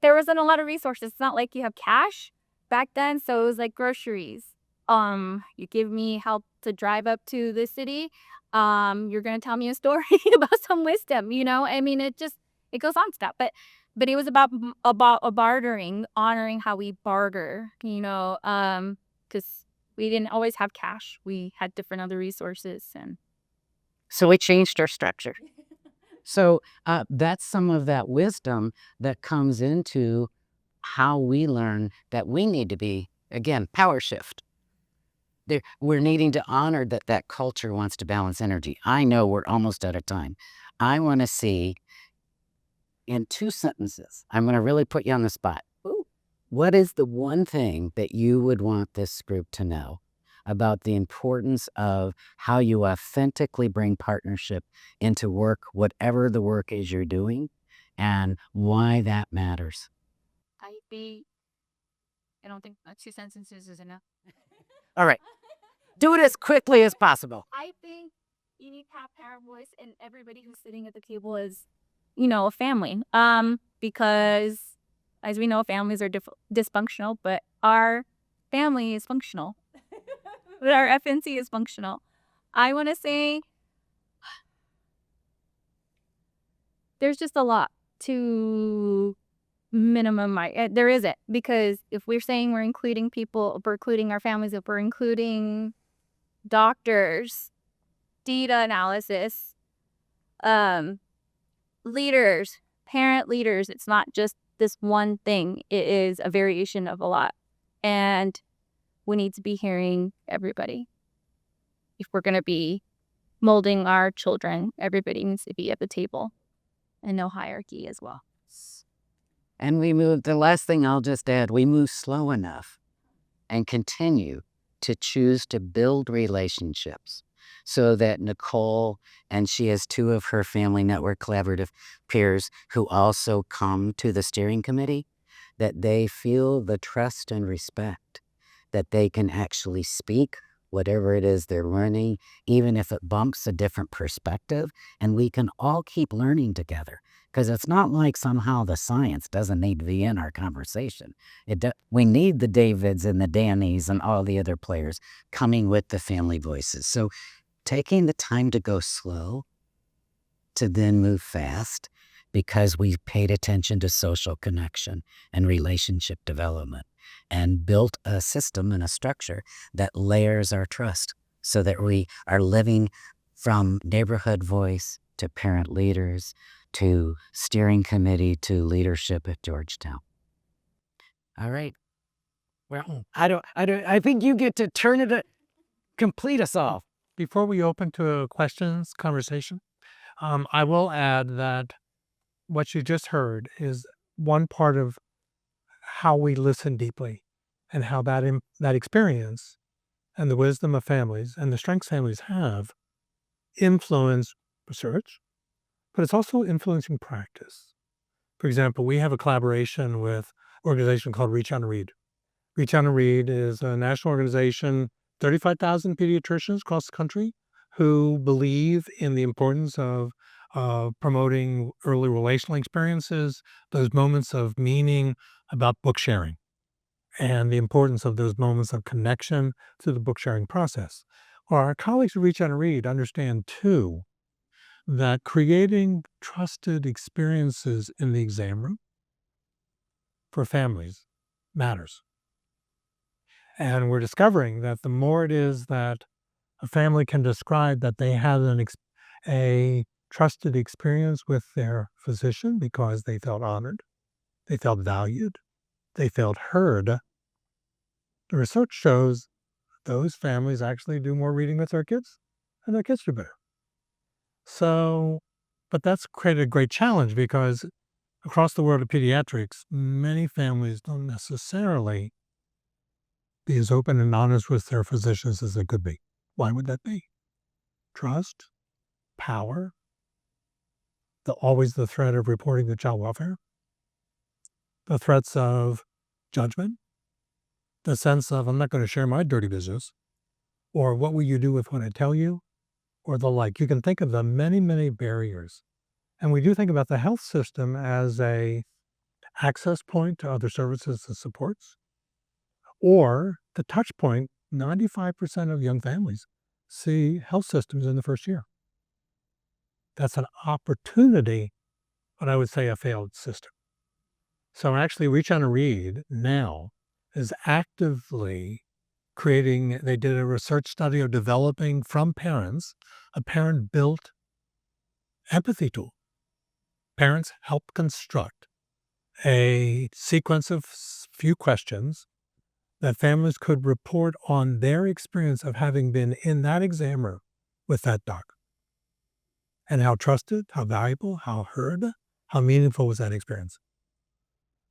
there wasn't a lot of resources. It's not like you have cash back then, so it was like groceries. You give me help to drive up to the city. You're gonna tell me a story about some wisdom. I mean, it goes on to that, but it was about a bartering, honoring how we barter. Because we didn't always have cash. We had different other resources and. So we changed our structure. So that's some of that wisdom that comes into how we learn that we need to be, again, power shift. We're needing to honor that culture wants to balance energy. I know we're almost out of time. I want to see in 2 sentences, I'm going to really put you on the spot. Ooh. What is the one thing that you would want this group to know about the importance of how you authentically bring partnership into work, whatever the work is you're doing, and why that matters? I don't think 2 sentences is enough. All right. Do it as quickly as possible. I think you need to have parent voice, and everybody who's sitting at the table is, a family. Because as we know, families are dysfunctional, but our family is functional. But our FNC is functional. I want to say there's just a lot to minimum. There isn't, because if we're saying we're including people, if we're including our families, if we're including doctors, data analysis, leaders, parent leaders, it's not just this one thing. It is a variation of a lot. And we need to be hearing everybody. If we're going to be molding our children, everybody needs to be at the table, and no hierarchy as well. And the last thing I'll just add, we move slow enough and continue to choose to build relationships so that Nicole, and she has 2 of her Family Network Collaborative peers who also come to the steering committee, that they feel the trust and respect that they can actually speak whatever it is they're learning, even if it bumps a different perspective, and we can all keep learning together. Because it's not like somehow the science doesn't need to be in our conversation. We need the Davids and the Dannys and all the other players coming with the family voices. So taking the time to go slow to then move fast, because we paid attention to social connection and relationship development and built a system and a structure that layers our trust so that we are living from neighborhood voice to parent leaders to steering committee to leadership at Georgetown. All right. Well, I think you get to complete us off. Before we open to questions, conversation, I will add that what you just heard is one part of how we listen deeply, and how that experience and the wisdom of families and the strengths families have influence research, but it's also influencing practice. For example, we have a collaboration with an organization called Reach Out and Read. Reach Out and Read is a national organization, 35,000 pediatricians across the country who believe in the importance of promoting early relational experiences, those moments of meaning about book sharing, and the importance of those moments of connection through the book sharing process. Well, our colleagues at Reach Out and Read understand too that creating trusted experiences in the exam room for families matters. And we're discovering that the more it is that a family can describe that they had a trusted experience with their physician because they felt honored, they felt valued, they felt heard, the research shows those families actually do more reading with their kids and their kids do better. So, but that's created a great challenge because across the world of pediatrics, many families don't necessarily be as open and honest with their physicians as they could be. Why would that be? Trust, power, always the threat of reporting to child welfare, the threats of judgment, the sense of I'm not going to share my dirty business, or what will you do with what I tell you, or the like. You can think of the many, many barriers. And we do think about the health system as a access point to other services and supports, or the touch point. 95% of young families see health systems in the first year. That's an opportunity, but I would say a failed system. So actually, Reach on a Read now is actively creating, they did a research study of developing from parents, a parent-built empathy tool. Parents help construct a sequence of few questions that families could report on their experience of having been in that exam room with that doc. And how trusted, how valuable, how heard, how meaningful was that experience.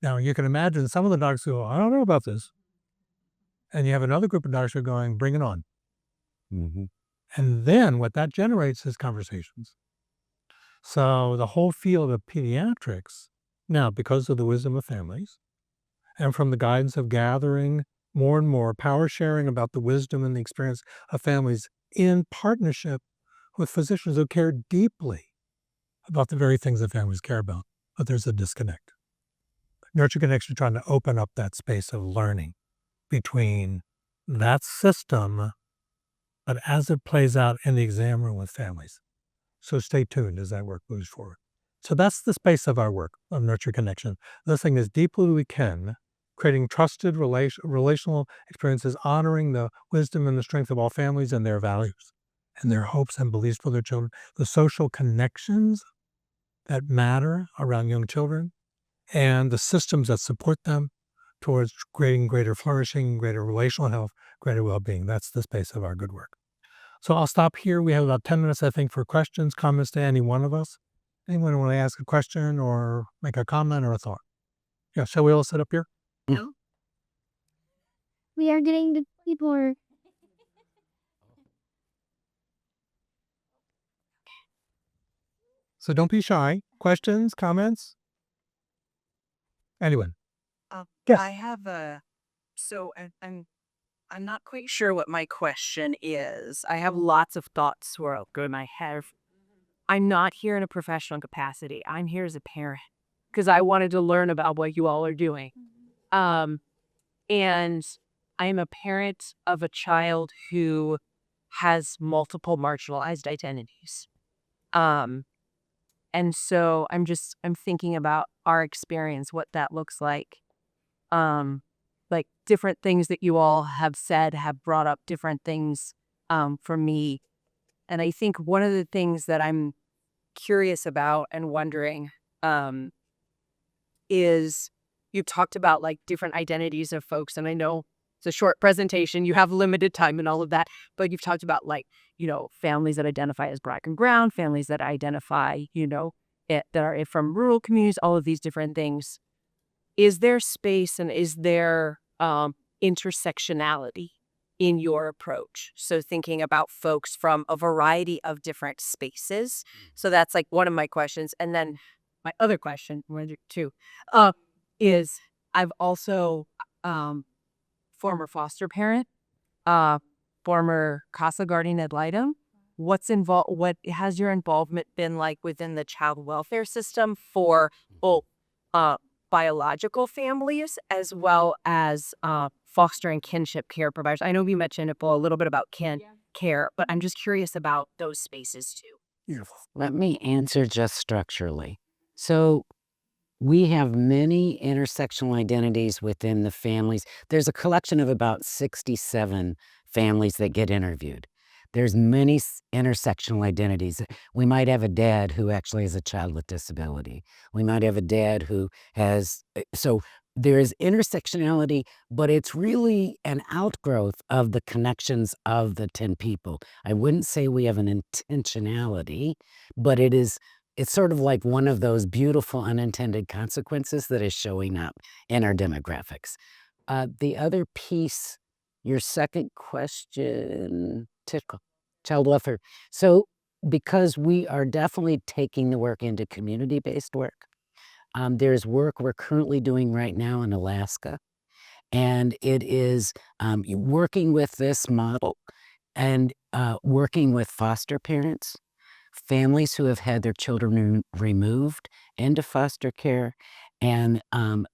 Now, you can imagine some of the docs go, I don't know about this. And you have another group of docs who are going, bring it on. Mm-hmm. And then what that generates is conversations. So the whole field of pediatrics, now because of the wisdom of families and from the guidance of gathering more and more power sharing about the wisdom and the experience of families in partnership with physicians who care deeply about the very things that families care about, but there's a disconnect. Nurture Connection trying to open up that space of learning between that system, but as it plays out in the exam room with families. So stay tuned as that work moves forward. So that's the space of our work of Nurture Connection. Listening as deeply as we can, creating trusted relational experiences, honoring the wisdom and the strength of all families and their values and their hopes and beliefs for their children, the social connections that matter around young children, and the systems that support them towards creating greater flourishing, greater relational health, greater well-being. That's the space of our good work. So I'll stop here. We have about 10 minutes, I think, for questions, comments to any one of us. Anyone want to ask a question or make a comment or a thought? Yeah, shall we all sit up here? No. We are getting the people. So don't be shy. Questions, comments? Anyone? Yes. I have I'm not quite sure what my question is. I have lots of thoughts swirl go in my head. I'm not here in a professional capacity. I'm here as a parent because I wanted to learn about what you all are doing. And I'm a parent of a child who has multiple marginalized identities. And so I'm thinking about our experience, what that looks like. Like different things that you all have said have brought up different things for me. And I think one of the things that I'm curious about and wondering is you've talked about like different identities of folks. And I know it's a short presentation, you have limited time and all of that, but you've talked about like, families that identify as Black and brown, families that identify, that are from rural communities, all of these different things. Is there space and is there intersectionality in your approach? So thinking about folks from a variety of different spaces. So that's like one of my questions. And then my other question, too, is I've also former foster parent, former CASA guardian ad litem. What has your involvement been like within the child welfare system for both biological families as well as foster and kinship care providers? I know we mentioned a little bit about care, but I'm just curious about those spaces too. Beautiful. Let me answer just structurally. So We have many intersectional identities within the families. There's a collection of about 67 families that get interviewed. There's many intersectional identities. We might have a dad who actually has a child with disability. We might have a dad who has, so there is intersectionality, but it's really an outgrowth of the connections of the 10 people. I wouldn't say we have an intentionality, but it's sort of like one of those beautiful unintended consequences that is showing up in our demographics. The other piece, your second question, child welfare. So, because we are definitely taking the work into community-based work, there's work we're currently doing right now in Alaska, and it is working with this model and working with foster parents, families who have had their children removed into foster care, and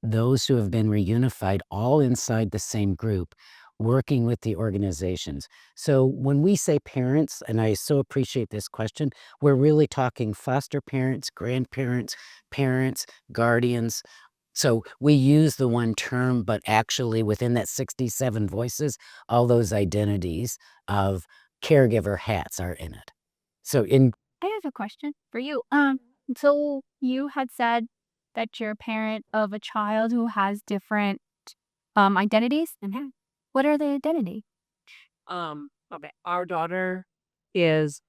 those who have been reunified, all inside the same group, working with the organizations. So when we say parents, and I so appreciate this question, we're really talking foster parents, grandparents, parents, guardians. So we use the one term, but actually within that 67 voices, all those identities of caregiver hats are in it. So in I have a question for you. So you had said that you're a parent of a child who has different identities. What are the identity? Okay. Our daughter is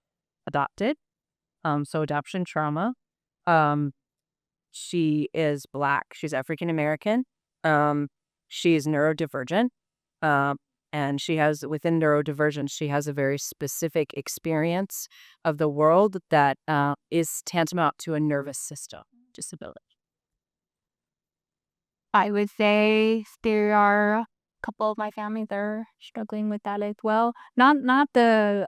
adopted. So adoption trauma. Um, she is Black. She's African American. She is neurodivergent. Um, and she has, within neurodivergence, she has a very specific experience of the world that is tantamount to a nervous system disability. I would say there are a couple of my family that are struggling with that as well. Not the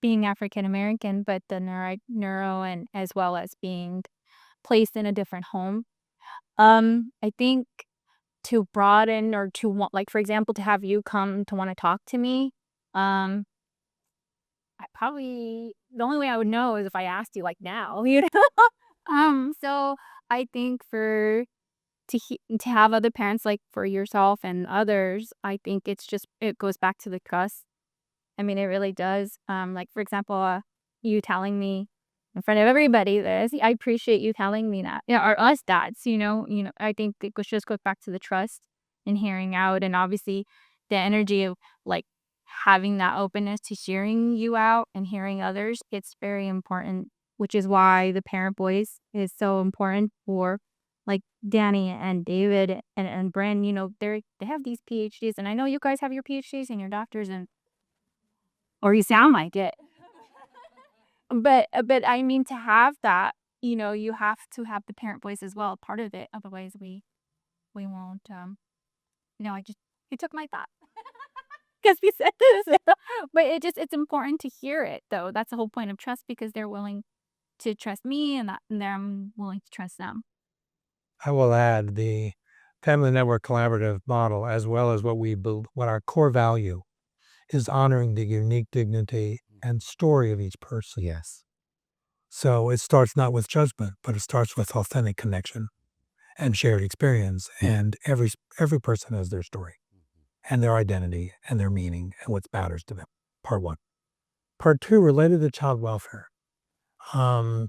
being African American, but the neuro and as well as being placed in a different home. I think to broaden or to want, like for example, to have you come to want to talk to me, um, I probably the only way I would know is if I asked you like now, you know. So I think for to have other parents like for yourself and others, I think it goes back to the trust. I mean, it really does. Like for example, you telling me in front of everybody this, I appreciate you telling me that. Yeah, or us dads, I think just goes back to the trust and hearing out, and obviously the energy of like having that openness to hearing you out and hearing others. It's very important, which is why the parent voice is so important for like Danny and David and Bryn. They have these PhDs, and I know you guys have your PhDs and your doctors, and or you sound like it. But I mean to have that, you have to have the parent voice as well, part of it. Otherwise we won't I just you took my thought. Because we said this. But it's important to hear it though. That's the whole point of trust, because they're willing to trust me and I'm willing to trust them. I will add the family network collaborative model, as well as what our core value is, honoring the unique dignity and story of each person. yes. So it starts not with judgment, but it starts with authentic connection and shared experience. And every person has their story and their identity and their meaning and what matters to them. Part one. Part two, related to child welfare. Um,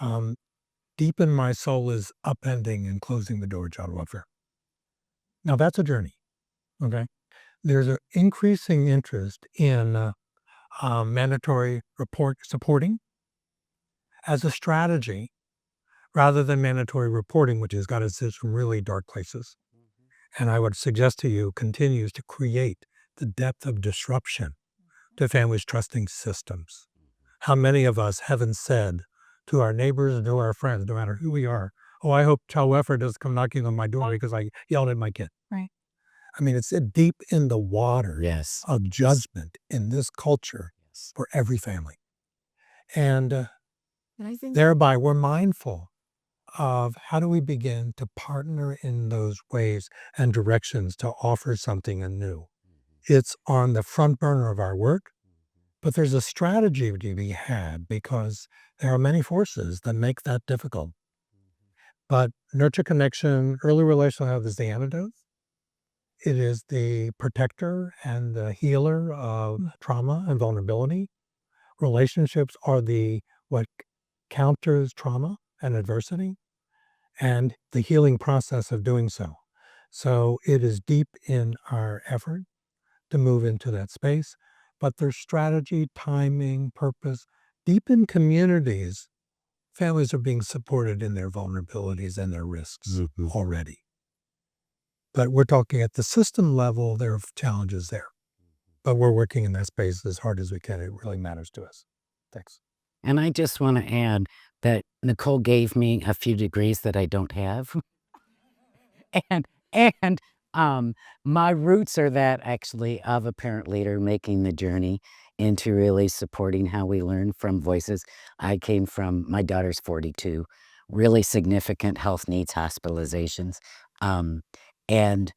um, deep in my soul is upending and closing the door to child welfare. Now that's a journey. Okay. There's an increasing interest in mandatory supporting as a strategy rather than mandatory reporting, which has got us in some really dark places. And I would suggest to you continues to create the depth of disruption to families' trusting systems. How many of us haven't said to our neighbors and to our friends, no matter who we are, "Oh, I hope child welfare doesn't come knocking on my door because I yelled at my kid." Right. I mean, it's deep in the water Yes. of judgment in this culture for every family. And And I think thereby, we're mindful of how do we begin to partner in those ways and directions to offer something anew. It's on the front burner of our work, but there's a strategy to be had because there are many forces that make that difficult. But nurture connection, early relational health is the antidote. It is the protector and the healer of trauma and vulnerability. Relationships are the what counters trauma and adversity and the healing process of doing so. So it is deep in our effort to move into that space, but there's strategy, timing, purpose. Deep in communities, families are being supported in their vulnerabilities and their risks already. But we're talking at the system level, there are challenges there. But we're working in that space as hard as we can. It really matters to us. Thanks. And I just want to add that Nicole gave me a few degrees that I don't have. and and my roots are that actually of a parent leader making the journey into really supporting how we learn from voices. I came from, my daughter's 42, really significant health needs hospitalizations, and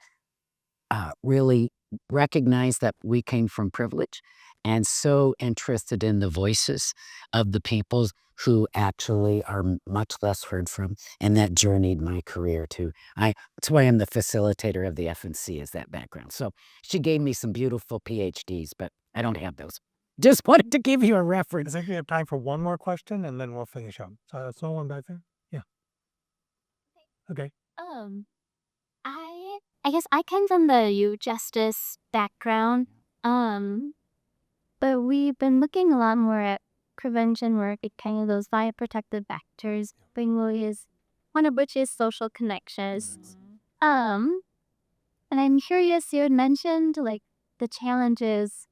really recognize that we came from privilege and so interested in the voices of the people who actually are much less heard from. And that journeyed my career too. That's why I'm the facilitator of the FNC, is that background. So she gave me some beautiful PhDs, but I don't have those. Just wanted to give you a I reference. think we have time for one more question and then we'll finish up. So someone back there? Yeah. Okay. I guess I come from the youth justice background, but we've been looking a lot more at prevention work at kind of those bioprotective factors, one of which is social connections. And I'm curious, you had mentioned like the challenges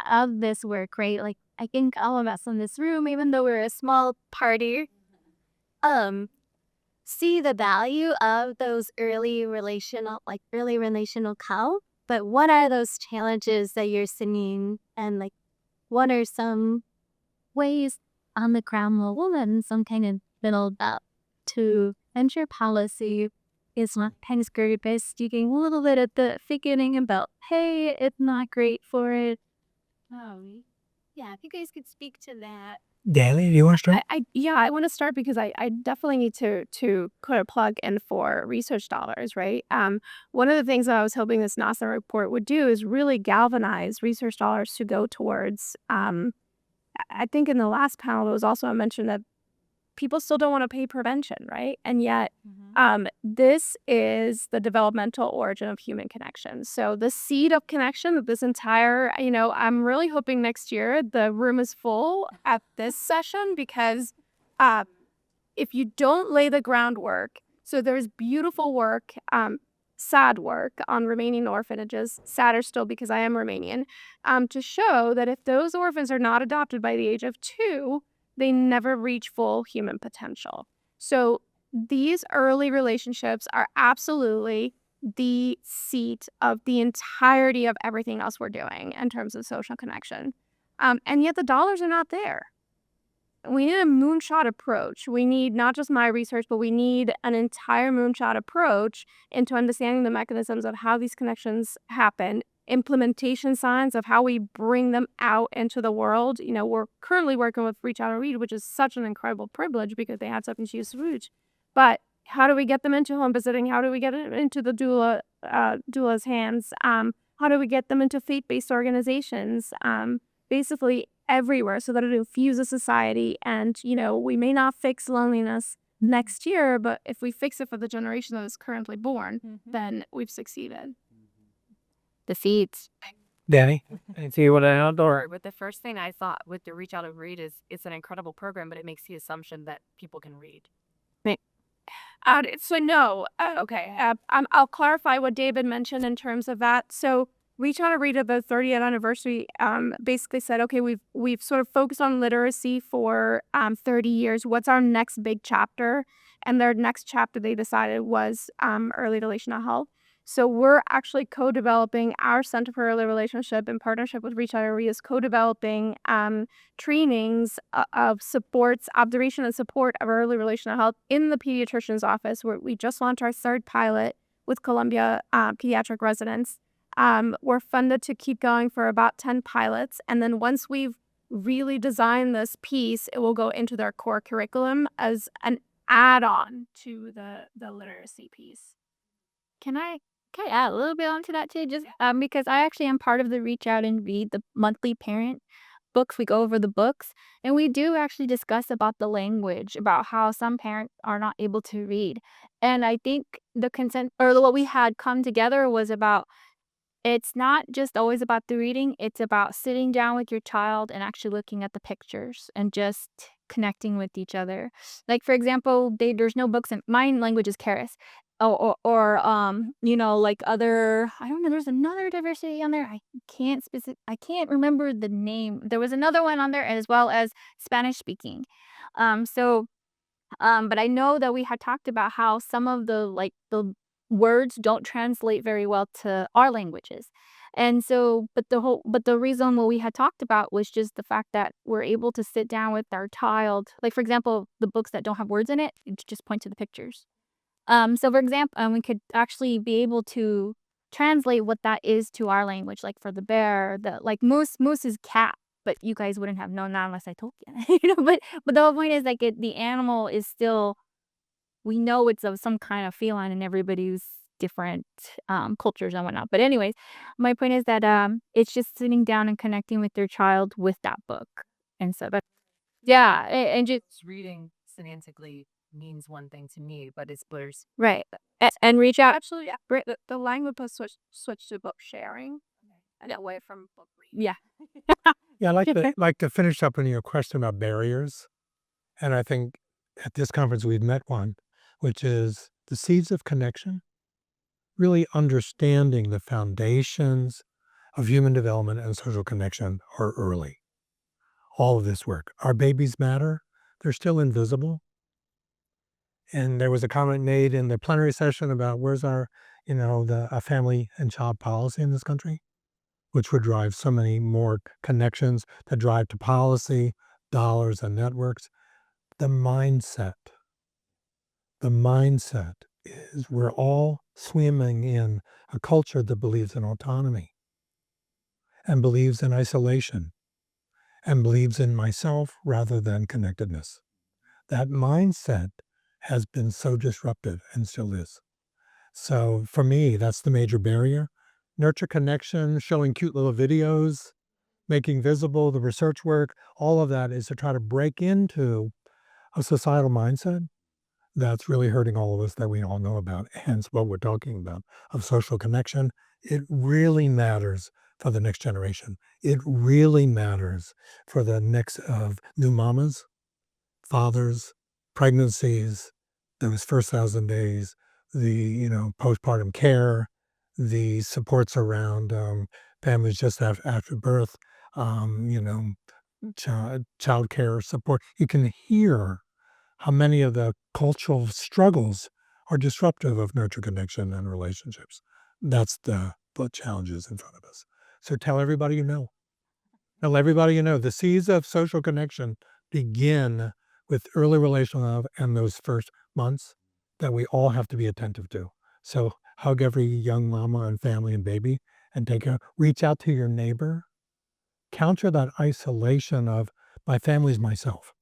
of this work, right? Like I think all of us in this room, even though we're a small party, um, see the value of those early relational health. But what are those challenges that you're seeing, and like what are some ways on the ground level and some kind of build up to ensure policy is not kind of scary by speaking a little bit at the beginning about, hey, it's not great for it. Yeah, if you guys could speak to that. Danny, do you want to start? I want to start because I definitely need to put a plug in for research dollars, right? One of the things that I was hoping this NASA report would do is really galvanize research dollars to go towards. I think in the last panel there was also a mention that people still don't want to pay prevention, right? And yet, this is the developmental origin of human connection. So the seed of connection of this entire, I'm really hoping next year the room is full at this session because if you don't lay the groundwork, so there's beautiful work, sad work on Romanian orphanages, sadder still because I am Romanian, to show that if those orphans are not adopted by the age of 2, they never reach full human potential. So these early relationships are absolutely the seat of the entirety of everything else we're doing in terms of social connection. And yet the dollars are not there. We need a moonshot approach. We need not just my research, but we need an entire moonshot approach into understanding the mechanisms of how these connections happen, implementation signs of how we bring them out into the world. We're currently working with Reach Out and Read, which is such an incredible privilege because they had something to use to reach. But how do we get them into home visiting? How do we get it into the doula's hands? How do we get them into faith-based organizations? Basically everywhere so that it infuses society. And, we may not fix loneliness next year, but if we fix it for the generation that is currently born, then we've succeeded. The seeds. Danny, anything you want to add? Or But the first thing I thought with the Reach Out and Read is it's an incredible program, but it makes the assumption that people can read. I'll clarify what David mentioned in terms of that. So Reach Out and Read at the 30th anniversary basically said, okay, we've sort of focused on literacy for 30 years. What's our next big chapter? And their next chapter they decided was early relational health. So we're actually co-developing, our Center for Early Relationship in partnership with Reach Out and Read is co-developing trainings of supports, observation and support of early relational health in the pediatrician's office, where we just launched our third pilot with Columbia pediatric residents. We're funded to keep going for about 10 pilots. And then once we've really designed this piece, it will go into their core curriculum as an add on to the literacy piece. Can I can I add a little bit onto that too? Just because I actually am part of the Reach Out and Read the monthly parent books. We go over the books and we do actually discuss about the language, about how some parents are not able to read. And I think the consent or what we had come together was about it's not just always about the reading, it's about sitting down with your child and actually looking at the pictures and just connecting with each other. Like, for example, there's no books in my language is Keres. Like other I don't know, there's another diversity on there. I can't remember the name. There was another one on there as well as Spanish speaking. So but I know that we had talked about how some of the words don't translate very well to our languages. And so, but the reason what we had talked about was just the fact that we're able to sit down with our child. Like, for example, the books that don't have words in it, you just point to the pictures. So for example, we could actually be able to translate what that is to our language. Like for the bear, the like moose is cat, but you guys wouldn't have known that unless I told you. But the whole point is like the animal is still we know it's of some kind of feline in everybody's different cultures and whatnot. But anyways, my point is that it's just sitting down and connecting with your child with that book. And so but yeah, and just Reading semantically means one thing to me, but it's blurs. right. And reach out. Absolutely, yeah. The language was switched to book sharing and away from book reading. Yeah. Yeah, I'd like to finish up on your question about barriers. And I think at this conference we've met one, which is the seeds of connection, really understanding the foundations of human development and social connection are early. All of this work. Our babies matter. They're still invisible. And there was a comment made in the plenary session about where's our, a family and child policy in this country, which would drive so many more connections that drive to policy, dollars, and networks. The mindset. The mindset is we're all swimming in a culture that believes in autonomy and believes in isolation and believes in myself rather than connectedness. That mindset has been so disruptive and still is. So for me, that's the major barrier. Nurture connection, showing cute little videos, making visible the research work, all of that is to try to break into a societal mindset that's really hurting all of us that we all know about, hence what we're talking about of social connection. It really matters for the next generation. It really matters for the next of new mamas, fathers, pregnancies, those first 1,000 days, the postpartum care, the supports around families just after birth, child care support. You can hear how many of the cultural struggles are disruptive of nurture connection and relationships. That's the challenges in front of us. So tell everybody you know. Tell everybody you know. The seeds of social connection begin with early relational love and those first months that we all have to be attentive to. So hug every young mama and family and baby and reach out to your neighbor. Counter that isolation of my family's myself.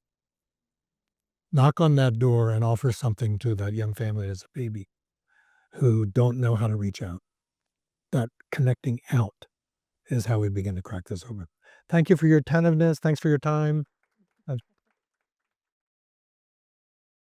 Knock on that door and offer something to that young family as a baby who don't know how to reach out. That connecting out is how we begin to crack this open. Thank you for your attentiveness. Thanks for your time.